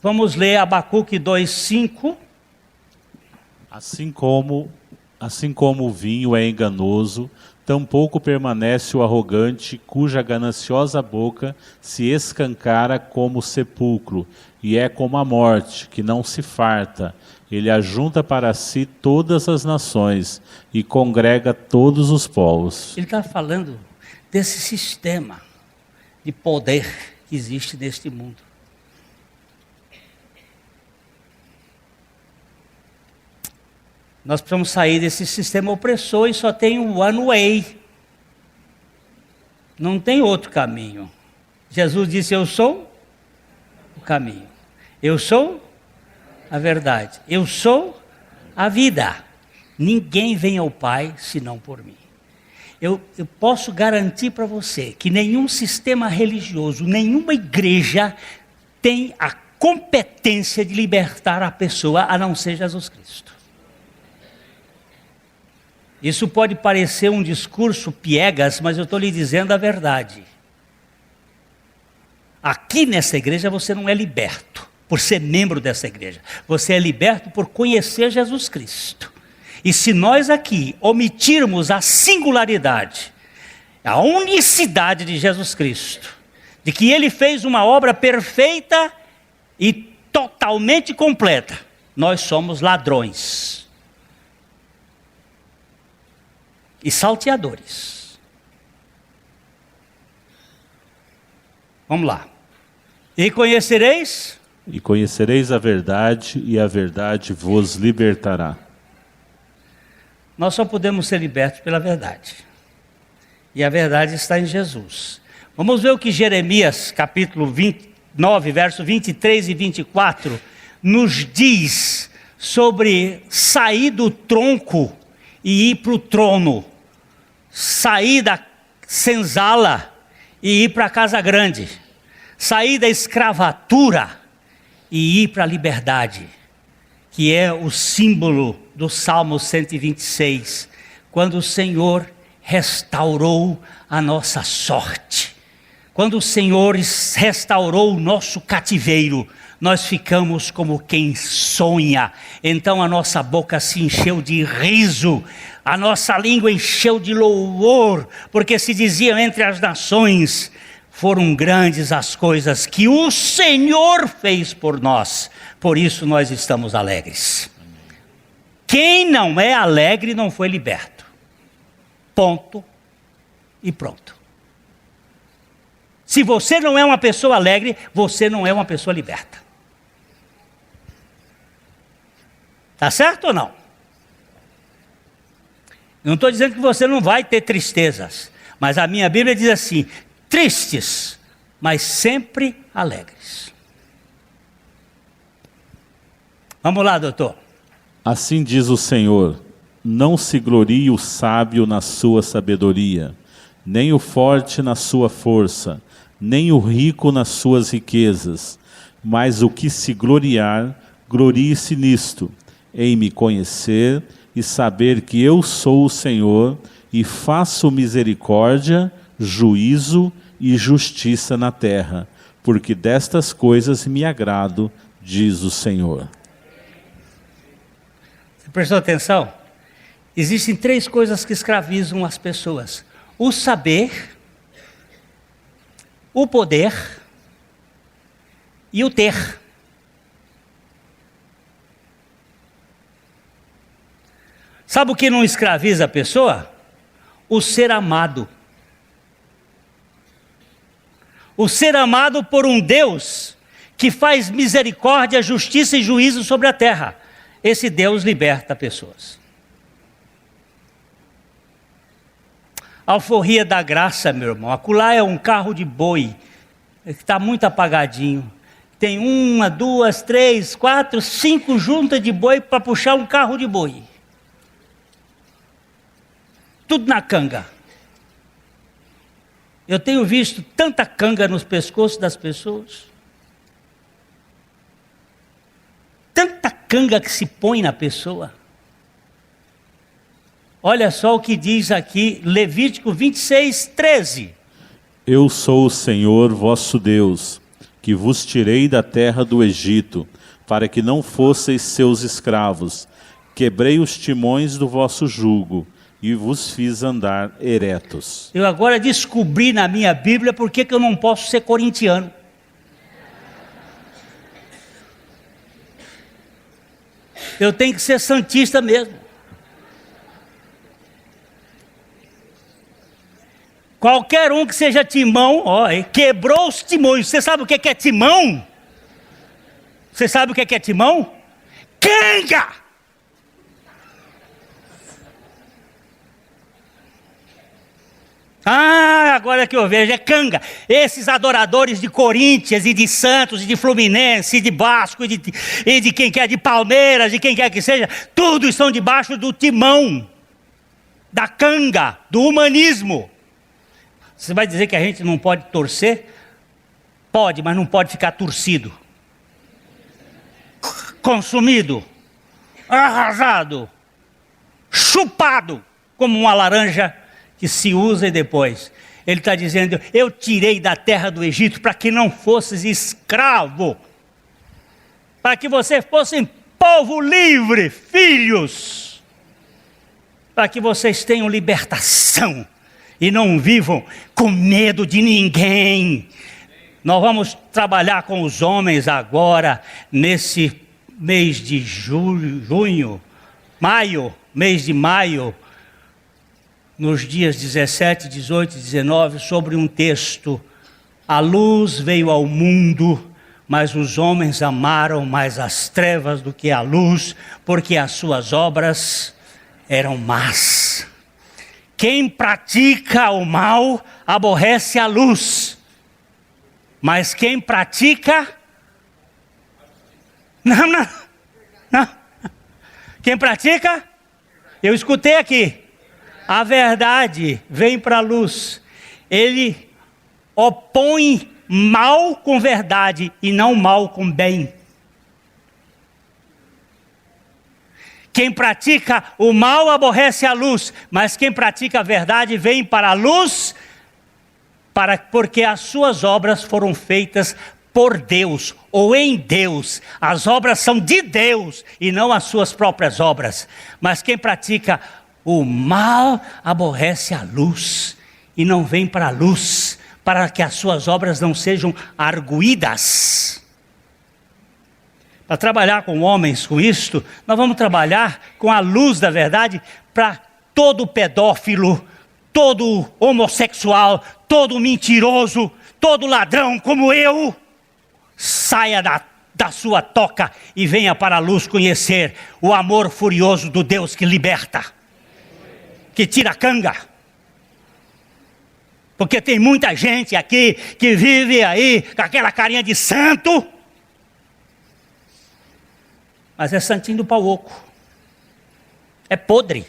[SPEAKER 1] Vamos ler Abacuque 2:5.
[SPEAKER 2] Assim como o vinho é enganoso, tampouco permanece o arrogante, cuja gananciosa boca se escancara como o sepulcro, e é como a morte, que não se farta. Ele ajunta para si todas as nações e congrega todos os povos.
[SPEAKER 1] Ele está falando desse sistema de poder que existe neste mundo. Nós precisamos sair desse sistema opressor e só tem um one way. Não tem outro caminho. Jesus disse: eu sou o caminho. Eu sou a verdade. Eu sou a vida. Ninguém vem ao Pai senão por mim. Eu posso garantir para você que nenhum sistema religioso, nenhuma igreja tem a competência de libertar a pessoa a não ser Jesus Cristo. Isso pode parecer um discurso piegas, mas eu estou lhe dizendo a verdade. Aqui nessa igreja você não é liberto por ser membro dessa igreja. Você é liberto por conhecer Jesus Cristo. E se nós aqui omitirmos a singularidade, a unicidade de Jesus Cristo, de que Ele fez uma obra perfeita e totalmente completa, nós somos ladrões e salteadores. Vamos lá. E conhecereis
[SPEAKER 2] a verdade, e a verdade vos libertará.
[SPEAKER 1] Nós só podemos ser libertos pela verdade. E a verdade está em Jesus. Vamos ver o que Jeremias, capítulo 29, verso 23 e 24, nos diz sobre sair do tronco e ir para o trono. Sair da senzala e ir para a casa grande. Sair da escravatura e ir para a liberdade, que é o símbolo do Salmo 126, quando o Senhor restaurou a nossa sorte. Quando o Senhor restaurou o nosso cativeiro, nós ficamos como quem sonha. Então a nossa boca se encheu de riso, a nossa língua encheu de louvor, porque se diziam entre as nações: foram grandes as coisas que o Senhor fez por nós, por isso nós estamos alegres. Quem não é alegre não foi liberto. Ponto e pronto. Se você não é uma pessoa alegre, você não é uma pessoa liberta. Tá certo ou não? Eu não estou dizendo que você não vai ter tristezas, mas a minha Bíblia diz assim: tristes, mas sempre alegres. Vamos lá, doutor.
[SPEAKER 2] Assim diz o Senhor: não se glorie o sábio na sua sabedoria, nem o forte na sua força, nem o rico nas suas riquezas, mas o que se gloriar, glorie-se nisto, em me conhecer e saber que eu sou o Senhor, e faço misericórdia, juízo e justiça na terra, porque destas coisas me agrado, diz o Senhor.
[SPEAKER 1] Você prestou atenção? Existem 3 coisas que escravizam as pessoas: o saber, o poder e o ter. Sabe o que não escraviza a pessoa? O ser amado. O ser amado por um Deus que faz misericórdia, justiça e juízo sobre a terra. Esse Deus liberta pessoas. Alforria da graça, meu irmão. Acolá é um carro de boi, que está muito apagadinho. Tem 1, 2, 3, 4, 5 juntas de boi para puxar um carro de boi. tudo na canga. Eu tenho visto tanta canga nos pescoços das pessoas. Tanta canga que se põe na pessoa. Olha só o que diz aqui, Levítico 26, 13.
[SPEAKER 2] Eu sou o Senhor vosso Deus, que vos tirei da terra do Egito, para que não fosseis seus escravos. Quebrei os timões do vosso jugo e vos fiz andar eretos.
[SPEAKER 1] Eu agora descobri na minha Bíblia por que eu não posso ser corintiano. Eu tenho que ser santista mesmo. Qualquer um que seja timão, ó, quebrou os timões. Você sabe o que é timão? Você sabe o que é timão? Canga! Ah, agora que eu vejo, é canga. Esses adoradores de Corinthians e de Santos e de Fluminense e de Vasco e de quem quer, de Palmeiras, de quem quer que seja, tudo estão debaixo do timão, da canga, do humanismo. Você vai dizer que a gente não pode torcer? Pode, mas não pode ficar torcido. Consumido, arrasado, chupado como uma laranja que se usa e depois. Ele está dizendo, eu tirei da terra do Egito para que não fosses escravo, para que vocês fossem povo livre, filhos, para que vocês tenham libertação e não vivam com medo de ninguém. Nós vamos trabalhar com os homens agora, nesse mês de mês de maio, nos dias 17, 18 e 19, sobre um texto. A luz veio ao mundo, mas os homens amaram mais as trevas do que a luz, porque as suas obras eram más. Quem pratica o mal aborrece a luz, mas quem pratica... Não. Quem pratica? Eu escutei aqui. A verdade vem para a luz. Ele opõe mal com verdade e não mal com bem. Quem pratica o mal aborrece a luz, mas quem pratica a verdade vem para a luz, porque as suas obras foram feitas por Deus, ou em Deus. As obras são de Deus e não as suas próprias obras. Mas quem pratica o mal aborrece a luz e não vem para a luz, para que as suas obras não sejam arguídas. Para trabalhar com homens com isto, nós vamos trabalhar com a luz da verdade para todo pedófilo, todo homossexual, todo mentiroso, todo ladrão como eu. Saia da sua toca e venha para a luz conhecer o amor furioso do Deus que liberta, que tira a canga. Porque tem muita gente aqui que vive aí com aquela carinha de santo, mas é santinho do pau oco, é podre.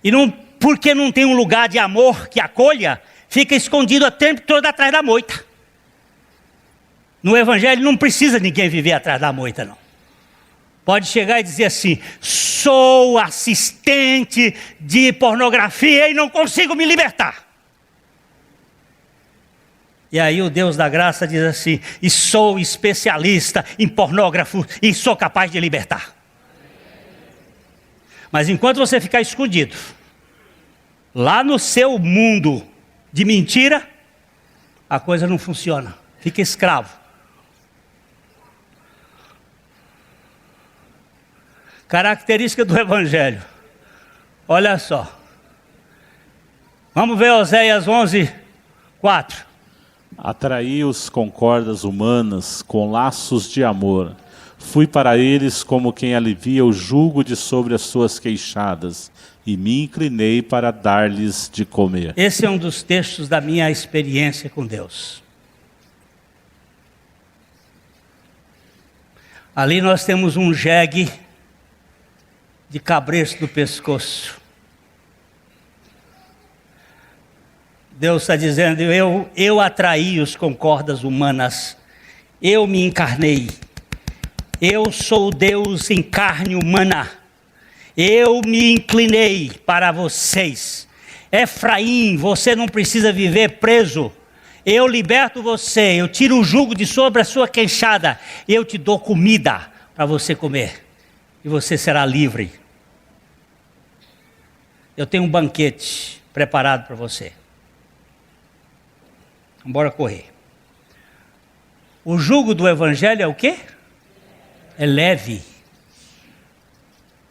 [SPEAKER 1] E não, porque não tem um lugar de amor que acolha, fica escondido o tempo todo atrás da moita. No Evangelho não precisa ninguém viver atrás da moita, não. Pode chegar e dizer assim, sou assistente de pornografia e não consigo me libertar. E aí o Deus da graça diz assim, e sou especialista em pornógrafo e sou capaz de libertar. Mas enquanto você ficar escondido, lá no seu mundo de mentira, a coisa não funciona, fica escravo. Característica do Evangelho. Olha só. Vamos ver Oséias 11, 4.
[SPEAKER 2] Atraí-os com cordas humanas, com laços de amor. Fui para eles como quem alivia o jugo de sobre as suas queixadas, e me inclinei para dar-lhes de comer.
[SPEAKER 1] Esse é um dos textos da minha experiência com Deus. Ali nós temos um jegue de cabresto do pescoço. Deus está dizendo, eu atraí-os com cordas humanas, eu me encarnei, eu sou Deus em carne humana, eu me inclinei para vocês. Efraim, você não precisa viver preso, eu liberto você, eu tiro o jugo de sobre a sua queixada, eu te dou comida para você comer, e você será livre. Eu tenho um banquete preparado para você. Bora correr. O jugo do evangelho é o quê? É leve.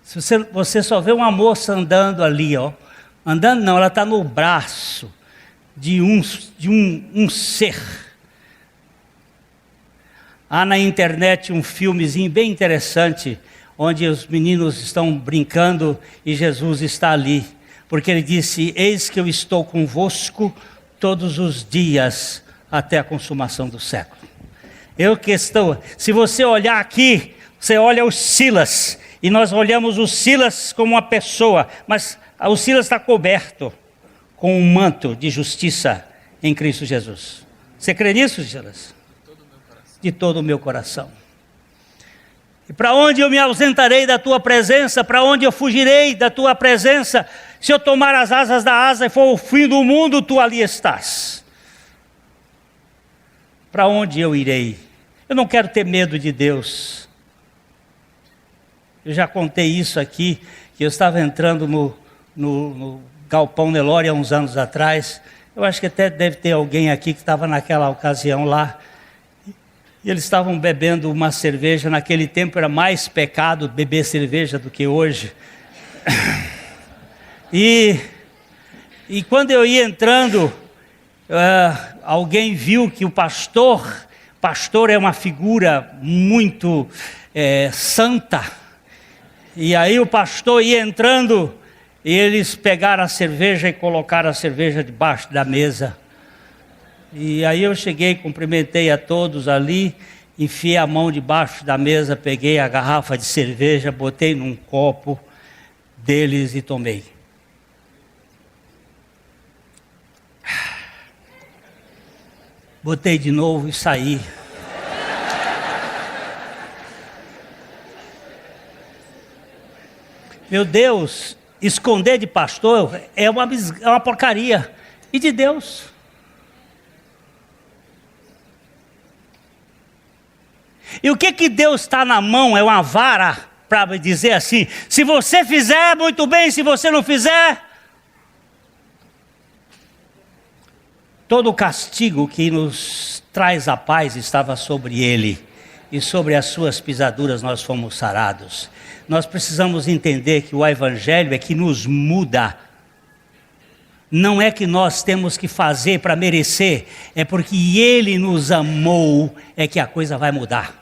[SPEAKER 1] Se você só vê uma moça andando ali, ó. Andando não, ela está no braço de um ser. Há na internet um filmezinho bem interessante, onde os meninos estão brincando e Jesus está ali. Porque ele disse, eis que eu estou convosco todos os dias até a consumação do século. Se você olhar aqui, você olha o Silas, e nós olhamos o Silas como uma pessoa, mas o Silas está coberto com um manto de justiça em Cristo Jesus. Você crê nisso, Silas? De todo o meu coração. E para onde eu me ausentarei da tua presença? Para onde eu fugirei da tua presença? Se eu tomar as asas da asa e for o fim do mundo, tu ali estás. Para onde eu irei? Eu não quero ter medo de Deus. Eu já contei isso aqui, que eu estava entrando no Galpão Nelore há uns anos atrás. Eu acho que até deve ter alguém aqui que estava naquela ocasião lá. E eles estavam bebendo uma cerveja. Naquele tempo era mais pecado beber cerveja do que hoje. E quando eu ia entrando, alguém viu que o pastor é uma figura muito santa. E aí o pastor ia entrando e eles pegaram a cerveja e colocaram a cerveja debaixo da mesa. E aí eu cheguei, cumprimentei a todos ali, enfiei a mão debaixo da mesa, peguei a garrafa de cerveja, botei num copo deles e tomei. Botei de novo e saí. Meu Deus, esconder de pastor é uma porcaria. E de Deus? E o que Deus está na mão? É uma vara para dizer assim, se você fizer, muito bem, se você não fizer... Todo o castigo que nos traz a paz estava sobre ele, e sobre as suas pisaduras nós fomos sarados. Nós precisamos entender que o evangelho é que nos muda. Não é que nós temos que fazer para merecer, é porque ele nos amou, é que a coisa vai mudar.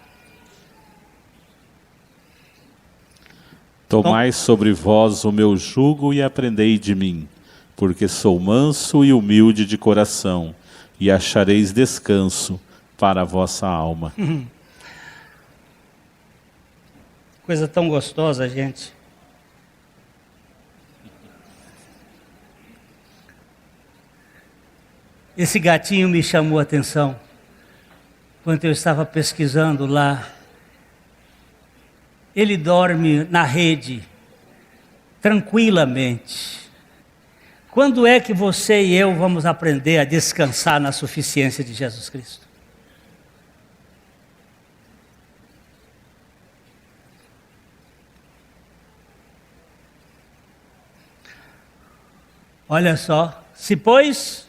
[SPEAKER 2] Tomai sobre vós o meu jugo e aprendei de mim, porque sou manso e humilde de coração, e achareis descanso para a vossa alma.
[SPEAKER 1] Coisa tão gostosa, gente. Esse gatinho me chamou a atenção. Quando eu estava pesquisando lá, ele dorme na rede, tranquilamente. Quando é que você e eu vamos aprender a descansar na suficiência de Jesus Cristo? Olha só, se pois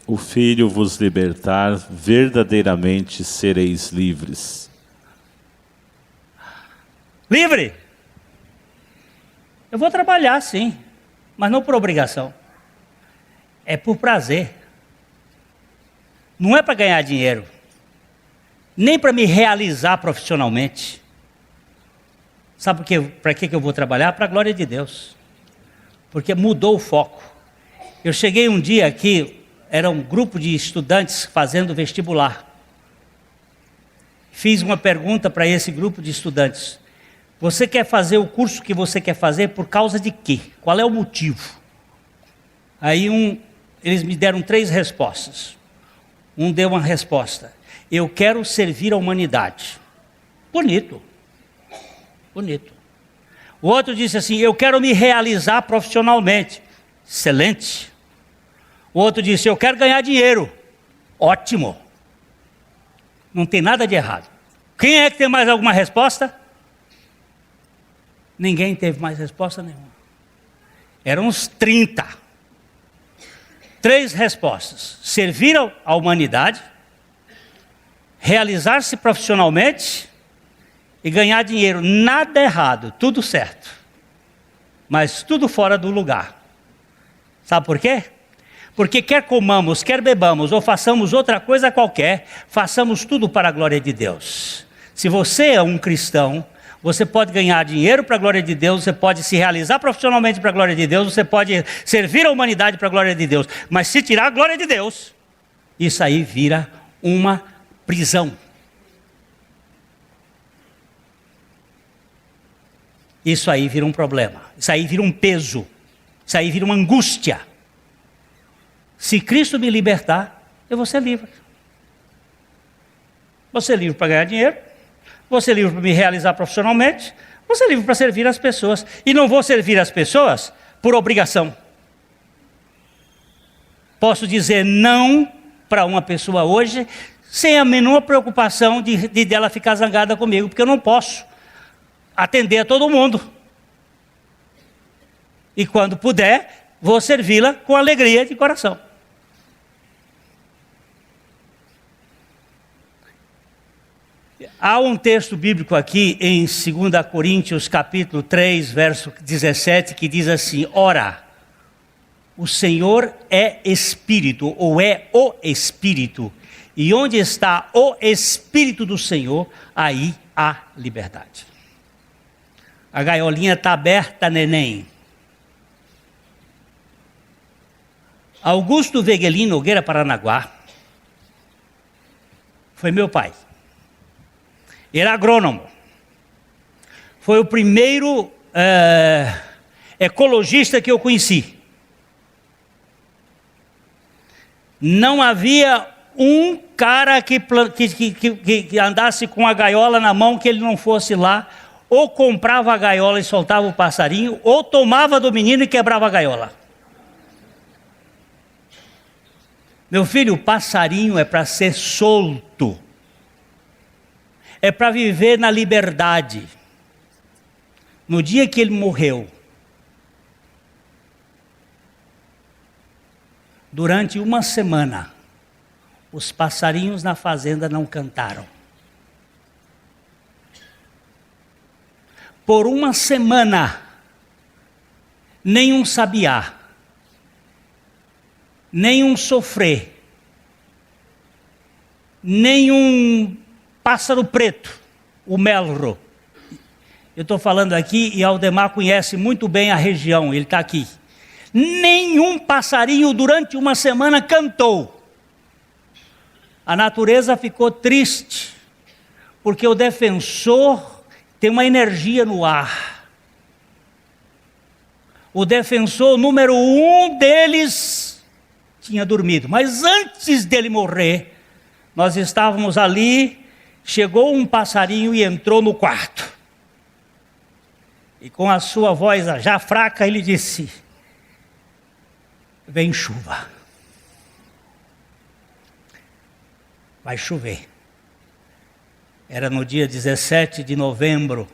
[SPEAKER 2] o Filho vos libertar, verdadeiramente sereis livres.
[SPEAKER 1] Livre? Eu vou trabalhar sim, mas não por obrigação. É por prazer. Não é para ganhar dinheiro, nem para me realizar profissionalmente. Sabe para que eu vou trabalhar? Para a glória de Deus. Porque mudou o foco. Eu cheguei um dia aqui, era um grupo de estudantes fazendo vestibular. Fiz uma pergunta para esse grupo de estudantes. Você quer fazer o curso que você quer fazer por causa de quê? Qual é o motivo? Aí Eles me deram 3 respostas. Um deu uma resposta: eu quero servir a humanidade. Bonito. Bonito. O outro disse assim: eu quero me realizar profissionalmente. Excelente. O outro disse: eu quero ganhar dinheiro. Ótimo. Não tem nada de errado. Quem é que tem mais alguma resposta? Ninguém teve mais resposta nenhuma. Eram uns 30. 3 respostas: servir à humanidade, realizar-se profissionalmente e ganhar dinheiro. Nada errado, tudo certo. Mas tudo fora do lugar. Sabe por quê? Porque quer comamos, quer bebamos ou façamos outra coisa qualquer, façamos tudo para a glória de Deus. Se você é um cristão, você pode ganhar dinheiro para a glória de Deus, você pode se realizar profissionalmente para a glória de Deus, você pode servir a humanidade para a glória de Deus. Mas se tirar a glória de Deus, isso aí vira uma prisão. Isso aí vira um problema, isso aí vira um peso, isso aí vira uma angústia. Se Cristo me libertar, eu vou ser livre. Vou ser livre para ganhar dinheiro, vou ser livre para me realizar profissionalmente, vou ser livre para servir as pessoas. E não vou servir as pessoas por obrigação. Posso dizer não para uma pessoa hoje, sem a menor preocupação de dela ficar zangada comigo, porque eu não posso atender a todo mundo. E quando puder, vou servi-la com alegria de coração. Há um texto bíblico aqui em 2 Coríntios capítulo 3, verso 17, que diz assim: ora, o Senhor é Espírito, ou é o Espírito, e onde está o Espírito do Senhor, aí há liberdade. A gaiolinha está aberta, neném. Augusto Veguelin Nogueira Paranaguá foi meu pai. Era agrônomo. Foi o primeiro ecologista que eu conheci. Não havia um cara que andasse com a gaiola na mão que ele não fosse lá, ou comprava a gaiola e soltava o passarinho, ou tomava do menino e quebrava a gaiola. Meu filho, o passarinho é para ser solto. É para viver na liberdade. No dia que ele morreu, durante uma semana, os passarinhos na fazenda não cantaram. Por uma semana, nenhum sabiá, nenhum sofrê, nenhum pássaro preto, o melro. Eu estou falando aqui e Aldemar conhece muito bem a região, ele está aqui. Nenhum passarinho durante uma semana cantou. A natureza ficou triste, porque o defensor tem uma energia no ar. O defensor número 1 deles tinha dormido, mas antes dele morrer, nós estávamos ali, chegou um passarinho e entrou no quarto. E com a sua voz já fraca, ele disse: vem chuva. Vai chover. Era no dia 17 de novembro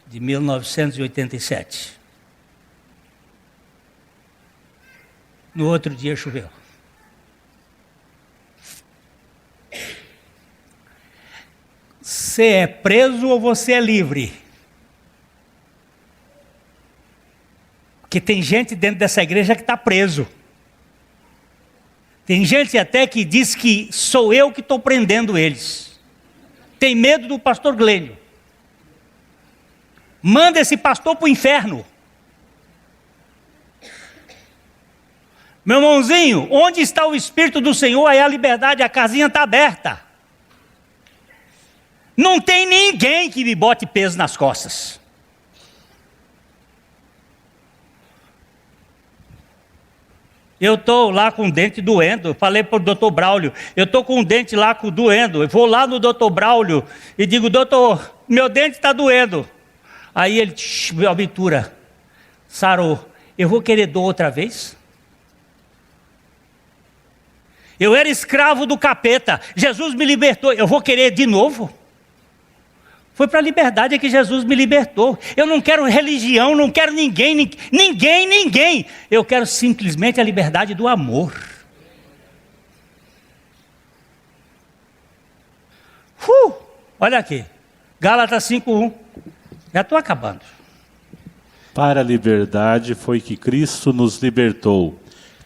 [SPEAKER 1] de 1987. No outro dia choveu. Você é preso ou você é livre? Porque tem gente dentro dessa igreja que está preso. Tem gente até que diz que sou eu que estou prendendo eles. Tem medo do pastor Glênio. Manda esse pastor para o inferno. Meu irmãozinho, onde está o Espírito do Senhor, aí a liberdade, a casinha está aberta. Não tem ninguém que me bote peso nas costas. Eu estou lá com o dente doendo. Falei para o doutor Braulio, eu estou com o dente lá doendo. Eu vou lá no doutor Braulio e digo, doutor, meu dente está doendo. Aí ele me obtura, sarou. Eu vou querer dor outra vez? Eu era escravo do capeta, Jesus me libertou, eu vou querer de novo? Foi para a liberdade que Jesus me libertou. Eu não quero religião, não quero ninguém. Eu quero simplesmente a liberdade do amor. Olha aqui, Gálatas 5:1. Já estou acabando.
[SPEAKER 2] Para a liberdade foi que Cristo nos libertou.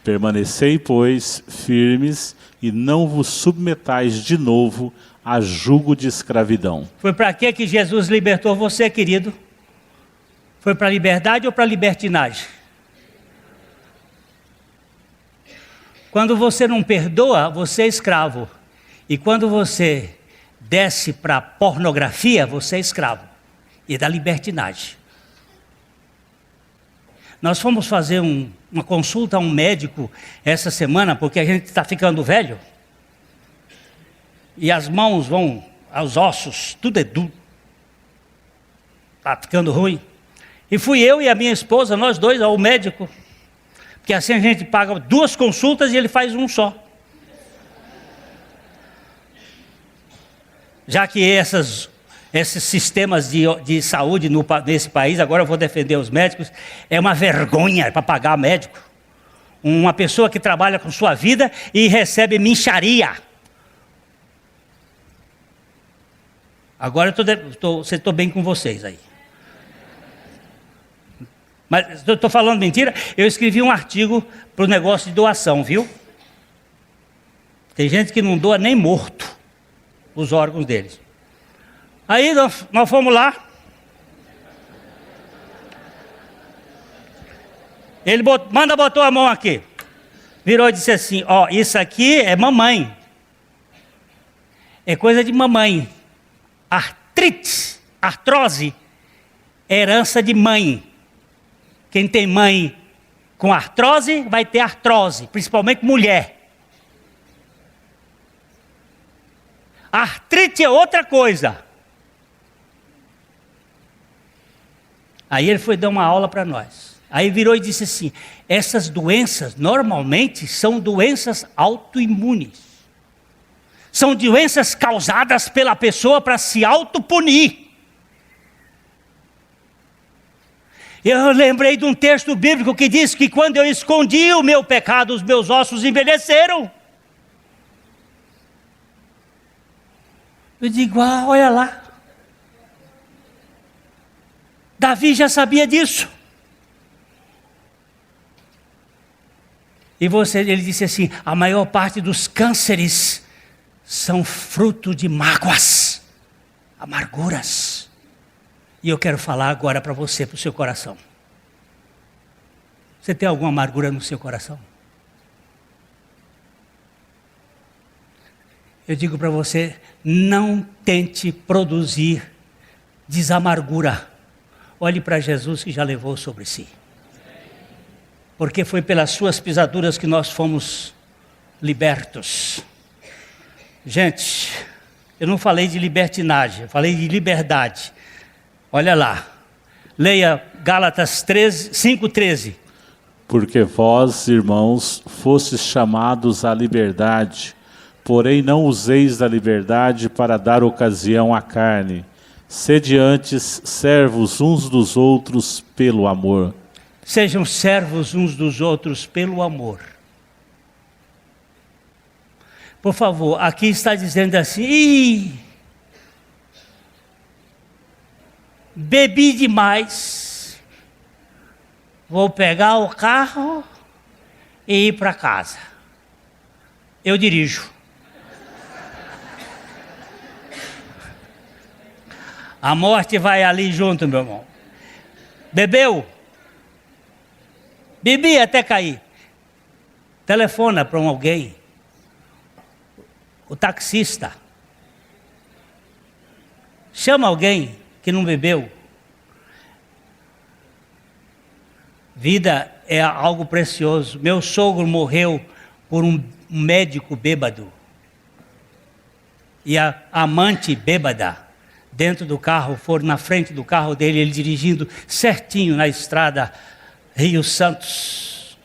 [SPEAKER 2] Permanecei, pois, firmes e não vos submetais de novo a jugo de escravidão.
[SPEAKER 1] Foi para que Jesus libertou você, querido? Foi para a liberdade ou para a libertinagem? Quando você não perdoa, você é escravo. E quando você desce para a pornografia, você é escravo. E da libertinagem. Nós fomos fazer uma consulta a um médico essa semana, porque a gente está ficando velho. E as mãos vão aos ossos, tudo é duro. Está ficando ruim. E fui eu e a minha esposa, nós dois, ao médico. Porque assim a gente paga 2 consultas e ele faz um só. Já que esses sistemas de saúde nesse país, agora eu vou defender os médicos, é uma vergonha para pagar médico. Uma pessoa que trabalha com sua vida e recebe mixaria. Agora eu estou bem com vocês aí. Mas estou falando mentira? Eu escrevi um artigo para o negócio de doação, viu? Tem gente que não doa nem morto os órgãos deles. Aí nós fomos lá. Ele botou a mão aqui. Virou e disse assim, ó, isso aqui é mamãe. É coisa de mamãe. Artrite, artrose, é herança de mãe. Quem tem mãe com artrose, vai ter artrose, principalmente mulher. Artrite é outra coisa. Aí ele foi dar uma aula para nós. Aí virou e disse assim, essas doenças normalmente são doenças autoimunes. São doenças causadas pela pessoa para se autopunir. Eu lembrei de um texto bíblico que diz que quando eu escondi o meu pecado, os meus ossos envelheceram. Eu digo, olha lá. Davi já sabia disso. E ele disse assim, a maior parte dos cânceres são fruto de mágoas, amarguras. E eu quero falar agora para você, para o seu coração. Você tem alguma amargura no seu coração? Eu digo para você, não tente produzir desamargura. Olhe para Jesus que já levou sobre si. Porque foi pelas suas pisaduras que nós fomos libertos. Gente, eu não falei de libertinagem, eu falei de liberdade. Olha lá, leia Gálatas 5:13.
[SPEAKER 2] Porque vós, irmãos, fostes chamados à liberdade, porém não useis da liberdade para dar ocasião à carne. Sede antes servos uns dos outros pelo amor.
[SPEAKER 1] Sejam servos uns dos outros pelo amor. Por favor, aqui está dizendo assim, bebi demais, vou pegar o carro e ir para casa. Eu dirijo. A morte vai ali junto, meu irmão. Bebeu? Bebi até cair. Telefona para alguém. O taxista. Chama alguém que não bebeu. Vida é algo precioso. Meu sogro morreu por um médico bêbado. E a amante bêbada, dentro do carro, foram na frente do carro dele, ele dirigindo certinho na estrada Rio Santos.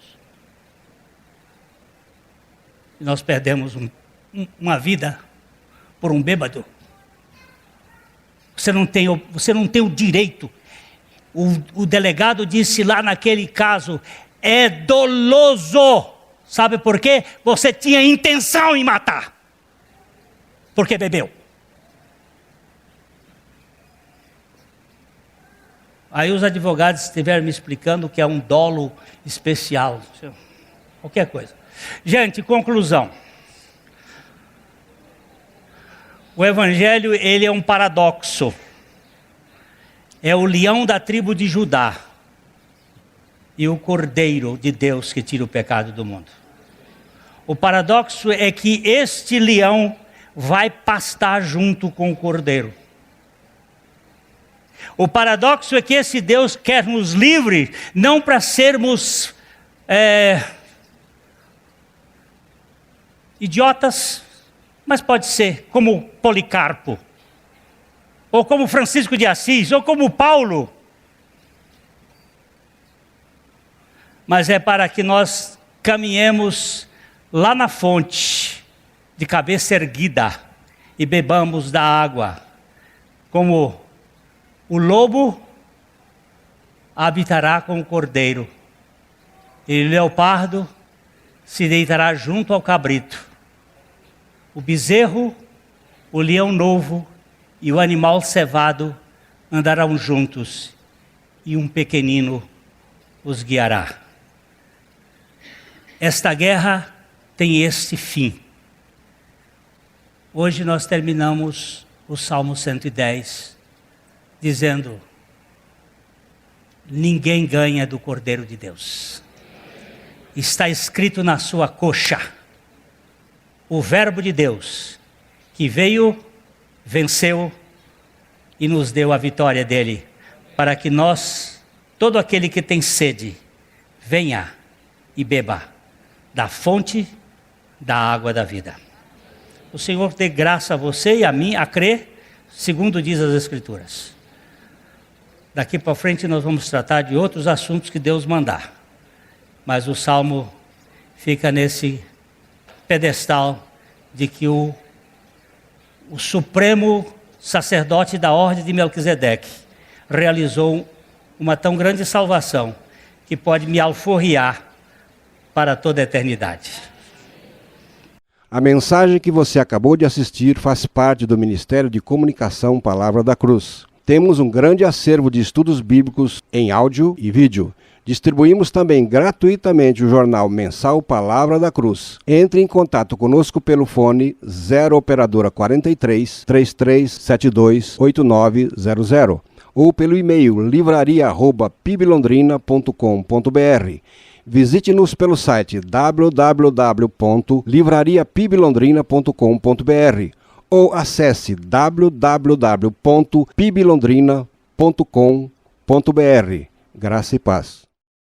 [SPEAKER 1] E nós perdemos uma vida por um bêbado. Você não tem o direito. O delegado disse lá naquele caso, é doloso. Sabe por quê? Você tinha intenção em matar. Porque bebeu. Aí os advogados estiveram me explicando que é um dolo especial. Qualquer coisa. Gente, conclusão. O Evangelho, ele é um paradoxo. É o leão da tribo de Judá e o cordeiro de Deus que tira o pecado do mundo. O paradoxo é que este leão vai pastar junto com o cordeiro. O paradoxo é que esse Deus quer nos livre, não para sermos idiotas, mas pode ser como Policarpo, ou como Francisco de Assis, ou como Paulo. Mas é para que nós caminhemos lá na fonte, de cabeça erguida, e bebamos da água, como o lobo habitará com o cordeiro, e o leopardo se deitará junto ao cabrito. O bezerro, o leão novo e o animal cevado andarão juntos, e um pequenino os guiará. Esta guerra tem este fim. Hoje nós terminamos o Salmo 110, dizendo: ninguém ganha do Cordeiro de Deus. Está escrito na sua coxa, o Verbo de Deus, que veio, venceu e nos deu a vitória dele, para que nós, todo aquele que tem sede, venha e beba da fonte da água da vida. O Senhor dê graça a você e a mim a crer, segundo diz as Escrituras. Daqui para frente nós vamos tratar de outros assuntos que Deus mandar. Mas o Salmo fica nesse pedestal de que o supremo sacerdote da ordem de Melquisedeque realizou uma tão grande salvação que pode me alforriar para toda a eternidade.
[SPEAKER 3] A mensagem que você acabou de assistir faz parte do Ministério de Comunicação Palavra da Cruz. Temos um grande acervo de estudos bíblicos em áudio e vídeo. Distribuímos também gratuitamente o jornal mensal Palavra da Cruz. Entre em contato conosco pelo fone 0 operadora 43 3372 8900 ou pelo e-mail livraria@piblondrina.com.br. Visite-nos pelo site www.livrariapiblondrina.com.br ou acesse www.piblondrina.com.br. Graça e paz.